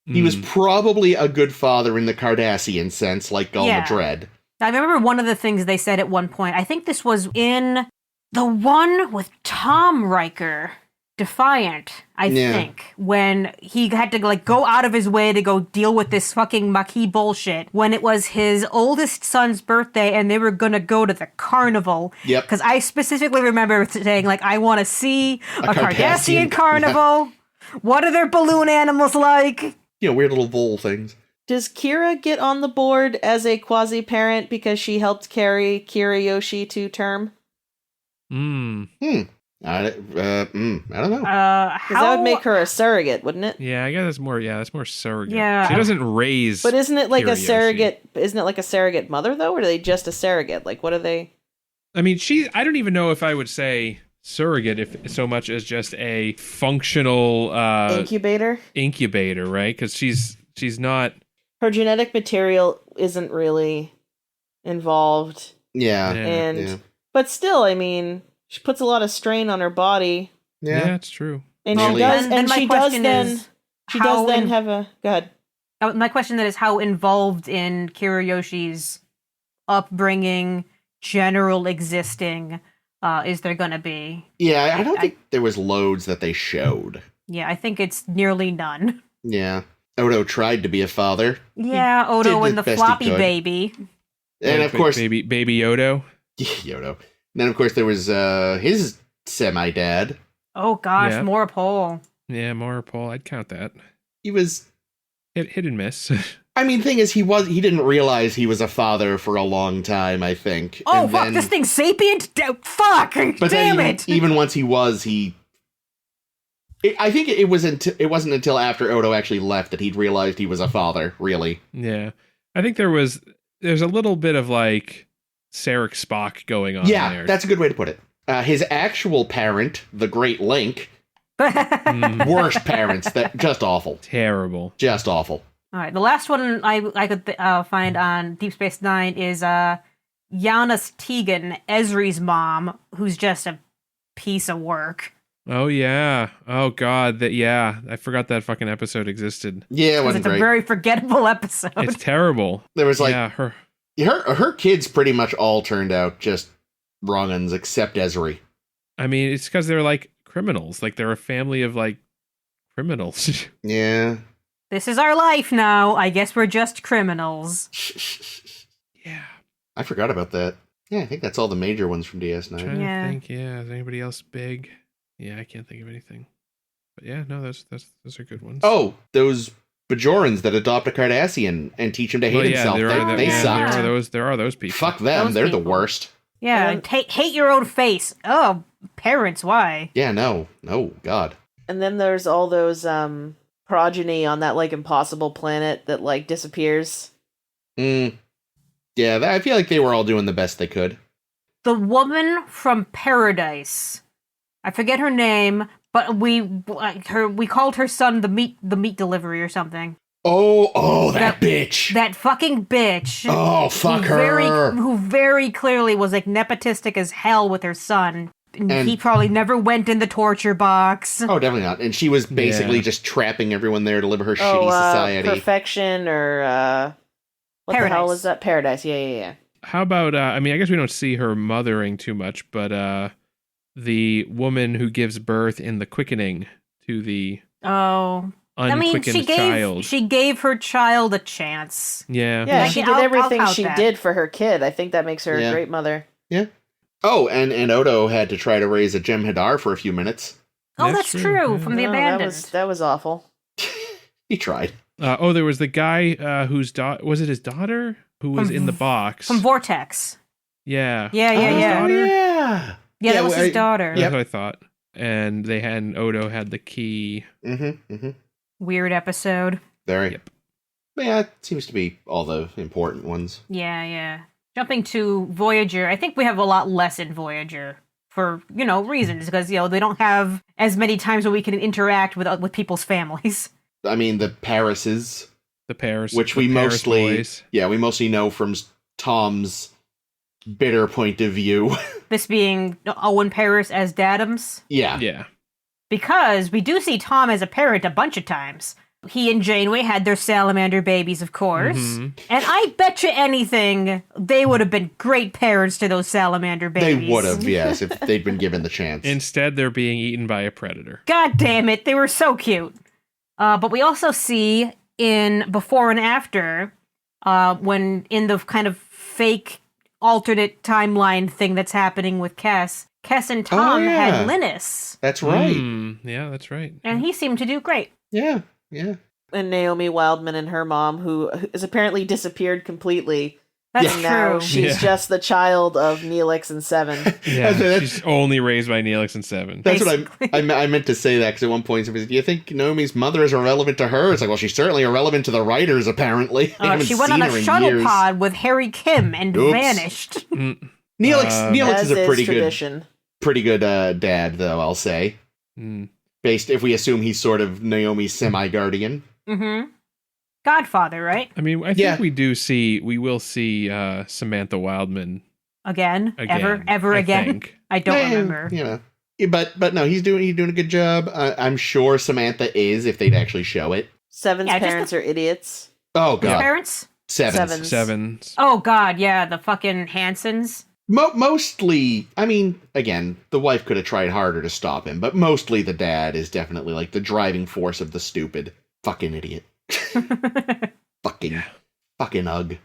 he was probably a good father in the Cardassian sense, like Gul Madred. I remember one of the things they said at one point, I think this was in the one with Tom Riker, Defiant, I think, when he had to, like, go out of his way to go deal with this fucking Maquis bullshit, when it was his oldest son's birthday and they were gonna go to the carnival. Yep. Because I specifically remember saying, like, I want to see a Cardassian carnival. Yeah. What are their balloon animals like? Weird little vole things. Does Kira get on the board as a quasi-parent because she helped carry Kirayoshi to term? I don't know. Because that would make her a surrogate, wouldn't it? Yeah, I guess that's more surrogate. Yeah. She doesn't raise. But isn't it like Kirayoshi. a surrogate? Isn't it like a surrogate mother though, or are they just a surrogate? Like, what are they? I mean, I don't even know if I would say surrogate if so much as just a functional incubator, right? Because she's not. Her genetic material isn't really involved. Yeah. But still, I mean, she puts a lot of strain on her body. Yeah, it's true. And she does then have a... Go ahead. My question then is how involved in Kiriyoshi's upbringing, general existing, is there going to be? Yeah, I don't think there was loads that they showed. Yeah, I think it's nearly none. Yeah. Odo tried to be a father. Yeah, Odo and the floppy baby. And of course... Baby Odo. Yodo. And then, of course, there was his semi-dad. Oh, gosh, Morapol. Yeah, Morapol. I'd count that. He was... Hit and miss. I mean, thing is, he didn't realize he was a father for a long time, I think. Oh, fuck, this thing's sapient? Fuck! But damn it! Even once he was, I think it wasn't until after Odo actually left that he'd realized he was a father, really. Yeah. I think there's a little bit of, like, Sarek Spock going on there. Yeah, that's a good way to put it. His actual parent, the Great Link. Worst parents. That just awful. Terrible. Just awful. All right, the last one I could find on Deep Space Nine is Giannis Tegan, Ezri's mom, who's just a piece of work. Oh yeah. Oh god. I forgot that fucking episode existed. Yeah, it wasn't It's a very forgettable episode. It's terrible. There was like her kids pretty much all turned out just wrong uns except Ezri. I mean, it's because they're like criminals. Like they're a family of like criminals. Yeah. This is our life now. I guess we're just criminals. Yeah. I forgot about that. Yeah, I think that's all the major ones from DS9. Trying Yeah. to think, is anybody else big? Yeah, I can't think of anything. But yeah, no, those are good ones. Oh, those Bajorans that adopt a Cardassian and teach him to hate himself. They sucked. There are those people. Fuck them. Those They're people. the worst. Yeah, And hate your own face. Oh, parents, why? Yeah, no, God. And then there's all those progeny on that like impossible planet that like disappears. Yeah, I feel like they were all doing the best they could. The woman from Paradise. I forget her name, but we called her son the meat delivery or something. Oh, that bitch. That fucking bitch. Oh, fuck her. Who very clearly was like nepotistic as hell with her son. And he probably never went in the torture box. Oh, definitely not. And she was basically just trapping everyone there to live her shitty society. Perfection or what Paradise. the hell is that? Paradise. Yeah. How about, I mean, I guess we don't see her mothering too much, but the woman who gives birth in the quickening to the unquickened child. She gave her child a chance. Yeah. Yeah, she did everything I'll she count that. did for her kid. I think that makes her a great mother. Yeah. Oh, and Odo had to try to raise a Jem'Hadar for a few minutes. Oh, that's true. From the abandoned. That was awful. He tried. There was the guy whose was it his daughter who was in the box From Vortex. Yeah. Yeah. Yeah. Yeah, that was his daughter. That's what I thought. And Odo had the key. Mm-hmm. Weird episode. Very. Yep. Yeah, it seems to be all the important ones. Yeah. Jumping to Voyager, I think we have a lot less in Voyager for, reasons, because, they don't have as many times where we can interact with people's families. I mean, the Parises. The Paris. Which the we Paris mostly... boys. Yeah, we mostly know from Tom's bitter point of view. This being Owen Paris as Daddams. Yeah. Yeah. Because we do see Tom as a parent a bunch of times. He and Janeway had their salamander babies, of course. Mm-hmm. And I bet you anything they would have been great parents to those salamander babies. They would have, yes, if they'd been given the chance. Instead, they're being eaten by a predator. God damn it, they were so cute. But we also see in Before and After, when in the kind of fake alternate timeline thing that's happening with Kes and Tom had Linus. That's right. Yeah, that's right. And he seemed to do great. Yeah. And Naomi Wildman and her mom, who is apparently disappeared completely. That's and now true. she's just the child of Neelix and Seven. Yeah, she's only raised by Neelix and Seven. That's what I meant to say that, because at one point somebody said, do you think Naomi's mother is irrelevant to her? It's like, well, she's certainly irrelevant to the writers, apparently. She went on a shuttle pod with Harry Kim and vanished. Neelix is a pretty good dad, though, I'll say. Based, if we assume he's sort of Naomi's semi-guardian. Mm-hmm. Godfather, right? I mean, I think we will see Samantha Wildman again. Ever again. I don't remember. But no, he's doing a good job. I'm sure Samantha is, if they'd actually show it. Seven's parents are idiots. Oh god. His parents? Seven's. Oh god, yeah, the fucking Hansons. Mostly, I mean, again, the wife could have tried harder to stop him, but mostly the dad is definitely like the driving force of the stupid fucking idiot. Fucking ugh.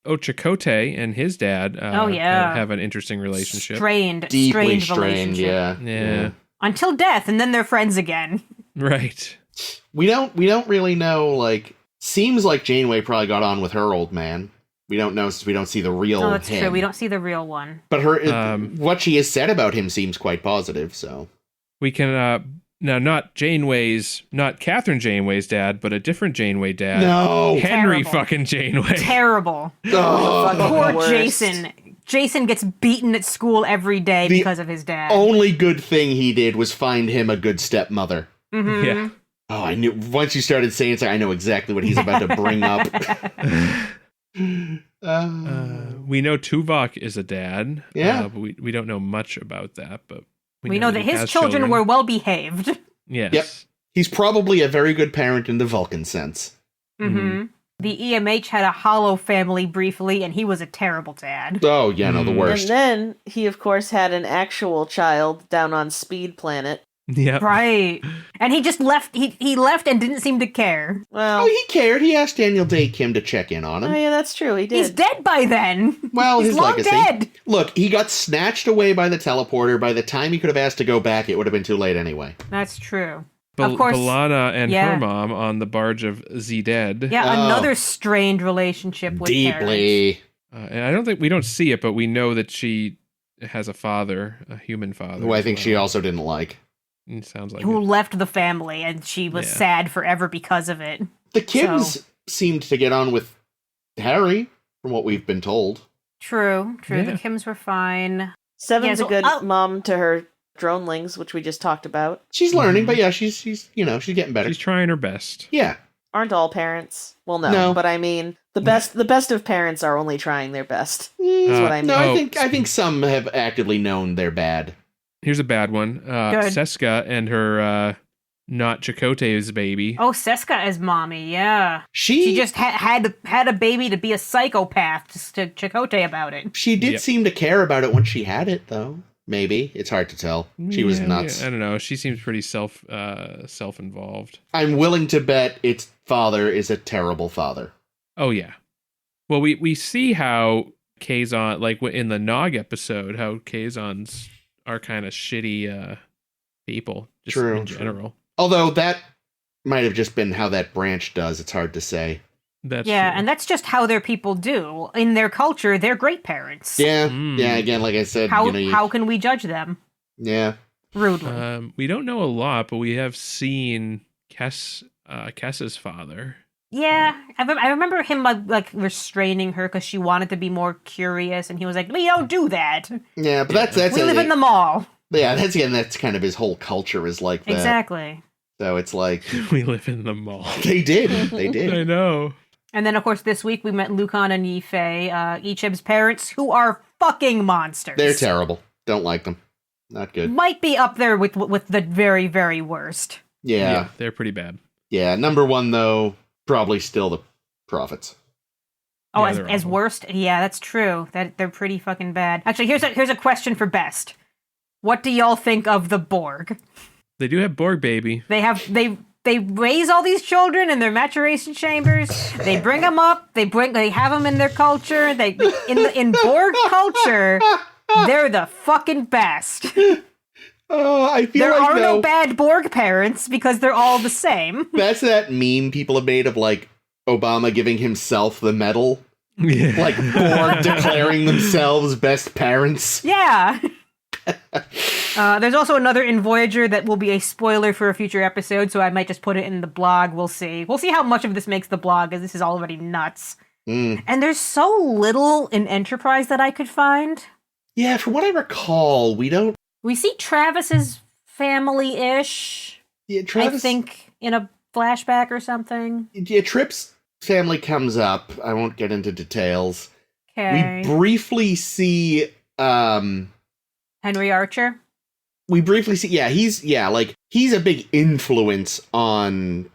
Chakotay and his dad have an interesting relationship. Deeply strange relationship. Yeah. Until death, and then they're friends again. Right. We don't really know, like, seems like Janeway probably got on with her old man. We don't know since we don't see the real that's him. true. We don't see the real one. But her what she has said about him seems quite positive, so. We can, now, not Catherine Janeway's dad, but a different Janeway dad. No! Henry Terrible. fucking Janeway. Terrible. Oh, Poor Jason. Jason gets beaten at school every day because of his dad. Only good thing he did was find him a good stepmother. Mm-hmm. Yeah. Oh, I knew. Once you started saying it, I know exactly what he's about to bring up. We know Tuvok is a dad. Yeah. But we don't know much about that, but we know that he his has children were well behaved. Yes. Yep. He's probably a very good parent in the Vulcan sense. Mm-hmm. The EMH had a hollow family briefly, and he was a terrible dad. Oh, yeah, no, the worst. And then he, of course, had an actual child down on Speed Planet. Yeah. Right. And he just left. He left and didn't seem to care. Well, Oh, he cared. He asked Daniel Day Kim to check in on him. oh yeah, that's true. He did. He's dead by then. Well, He's his long legacy. dead. Look, he got snatched away by the teleporter. By the time he could have asked to go back, it would have been too late anyway. That's true. Of course, B'Elanna and yeah. her mom on the barge of Z-Dead. Yeah, Oh. another strained relationship with Deeply. And I don't think we don't see it, but we know that she has a father, a human father. Who I as think well. she also didn't like. It sounds like who it. left the family, and she was Yeah. sad forever because of it. The Kims seemed to get on with Harry, from what we've been told. True. Yeah. The Kims were fine. Seven's Yeah, so- a good oh. mom to her dronelings, which we just talked about. She's learning, but yeah, she's getting better. She's trying her best. Yeah. Aren't all parents? Well, no, No. but I mean, the best of parents are only trying their best. That's what I mean. No, Oh. I think some have actively known they're bad. Here's a bad one. Good. Seska and her not Chakotay's baby. Oh, Seska as mommy, yeah. She She just had a baby to be a psychopath just to Chakotay about it. She did Yep. seem to care about it when she had it, though. Maybe. It's hard to tell. She was Yeah, nuts. I don't know. She seems pretty self-involved. I'm willing to bet its father is a terrible father. Oh yeah. Well, we see how Kazon, like in the Nog episode, how Kazons are kind of shitty people, just True, in true. general. Although that might have just been how that branch does. It's hard to say. That's Yeah, true. and that's just how their people do. In their culture, they're great parents. Yeah. Mm. Yeah, again, like I said, How can we judge them? Yeah. Rudely. We don't know a lot, but we have seen Kessa's father. Yeah, I remember him like restraining her because she wanted to be more curious, and he was like, "We don't do that. Yeah, but that's We live in the mall." Yeah, that's kind of his whole culture is like that. Exactly. So it's like We live in the mall. they did. They I did. know. And then, of course, this week we met Lucan and Yifei, Ichib's parents, who are fucking monsters. They're terrible. Don't like them. Not good. Might be up there with the very, very worst. Yeah. They're pretty bad. Yeah. Number one, though, probably still the Prophets. Oh, Yeah, they're as awful. worst? Yeah, that's true. That they're pretty fucking bad. Actually, here's a question for Best. What do y'all think of the Borg? They do have Borg baby. They raise all these children in their maturation chambers. They bring them up. They have them in their culture. In Borg culture, they're the fucking best. Oh, I feel There like are no bad Borg parents because they're all the same. that's that meme people have made of like Obama giving himself the medal, Yeah. like Borg declaring themselves best parents. Yeah. There's also another in Voyager that will be a spoiler for a future episode, so I might just put it in the blog. We'll see. We'll see how much of this makes the blog, because this is already nuts. Mm. And there's so little in Enterprise that I could find. Yeah, from what I recall, We see Travis's family-ish, Yeah, Travis, I think, in a flashback or something. Yeah, Trip's family comes up. I won't get into details. Okay. We briefly see. Henry Archer? Yeah, he's a big influence on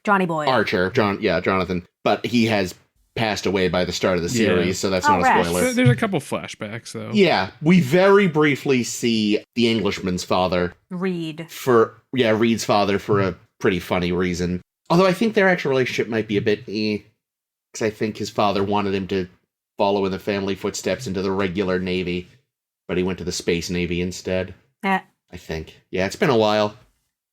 Johnny Boy. Archer, Jonathan, but he has passed away by the start of the series, Yeah. so that's Oh, not a right. spoiler. There's a couple flashbacks though. Yeah, we very briefly see the Englishman's father Reed. Reed's father for a pretty funny reason. Although I think their actual relationship might be a bit because I think his father wanted him to follow in the family footsteps into the regular Navy, but he went to the Space Navy instead. Eh. I think. Yeah, it's been a while.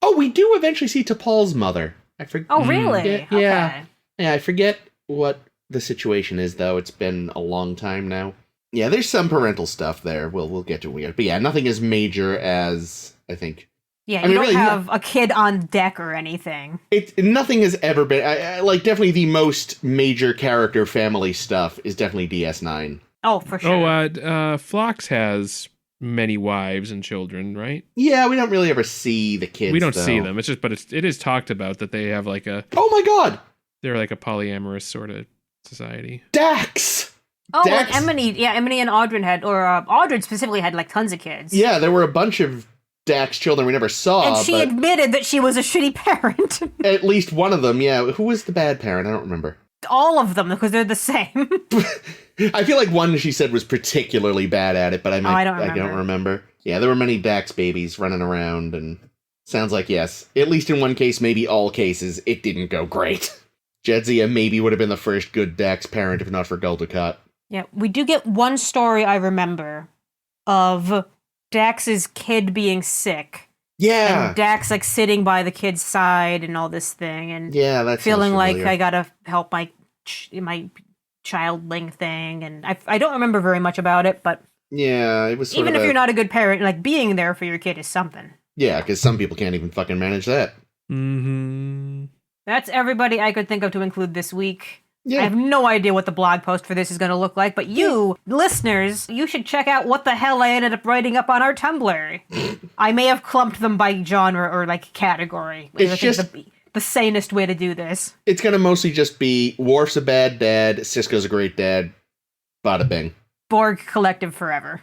Oh, we do eventually see T'Pol's mother. I forget. Oh, really? Yeah, Okay. Yeah, I forget what the situation is, though. It's been a long time now. Yeah, there's some parental stuff there. We'll get to it. But yeah, nothing as major as, I think, Yeah, you don't have a kid on deck or anything. Nothing has ever been... definitely the most major character family stuff is definitely DS9. Oh, for sure. Phlox has many wives and children, right? Yeah, we don't really ever see the kids, We don't see them. It's just, but it is talked about that they have like a... Oh my god! They're like a polyamorous sort of society. Dax! Oh, Dax. Like Emily and Audryn had... Or Audryn specifically had like tons of kids. Yeah, there were a bunch of Dax children we never saw. And she admitted that she was a shitty parent. At least one of them, yeah. Who was the bad parent? I don't remember. All of them, because they're the same. I feel like one she said was particularly bad at it, but I don't remember. Yeah, there were many Dax babies running around, and sounds like, yes, at least in one case, maybe all cases, it didn't go great. Jadzia maybe would have been the first good Dax parent if not for Gul Dukat. Yeah, we do get one story I remember of Dax's kid being sick. Yeah. And Dax like sitting by the kid's side and all this thing, and that feeling like I gotta help my childling thing, and I don't remember very much about it, but yeah, it was even if you're not a good parent, like being there for your kid is something. Yeah, because some people can't even fucking manage that. Mm-hmm. That's everybody I could think of to include this week. Yeah. I have no idea what the blog post for this is going to look like, but you, listeners, you should check out what the hell I ended up writing up on our Tumblr. I may have clumped them by genre or, like, category. It's just the sanest way to do this. It's going to mostly just be Worf's a bad dad, Sisko's a great dad, bada bing. Borg Collective forever.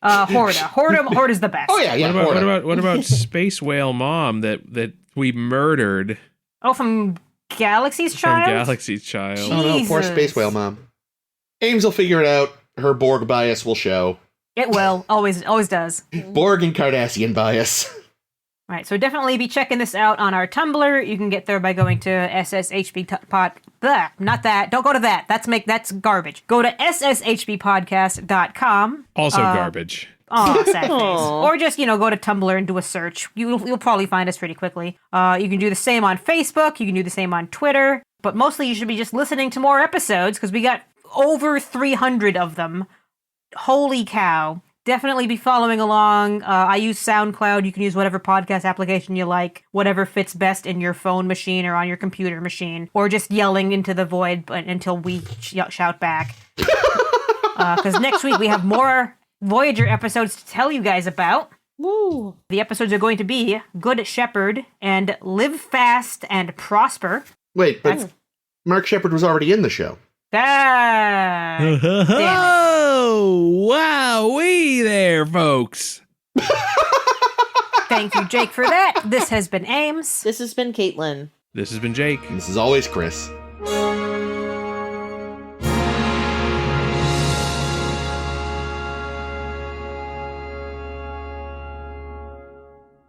Horda's the best. Oh, yeah. What about Space Whale Mom that we murdered? Oh, from Galaxy's Child? From Galaxy's Child. Jesus. Oh no, poor Space Whale Mom. Ames will figure it out. Her Borg bias will show. It will. Always does. Borg and Cardassian bias. All right, so definitely be checking this out on our Tumblr. You can get there by going to SSHB not that. Don't go to that. That's garbage. Go to sshbpodcast.com. Also garbage. Oh, sad face. Or just, go to Tumblr and do a search. You'll probably find us pretty quickly. You can do the same on Facebook. You can do the same on Twitter. But mostly you should be just listening to more episodes because we got over 300 of them. Holy cow. Definitely be following along. I use SoundCloud. You can use whatever podcast application you like, whatever fits best in your phone machine or on your computer machine, or just yelling into the void until we shout back. Because next week we have more Voyager episodes to tell you guys about. Woo! The episodes are going to be Good Shepherd and Live Fast and Prosper. Wait, but Mark Shepherd was already in the show. Damn it. Oh, wowee there, folks. Thank you, Jake, for that. This has been Ames. This has been Caitlin. This has been Jake. And this is always Chris.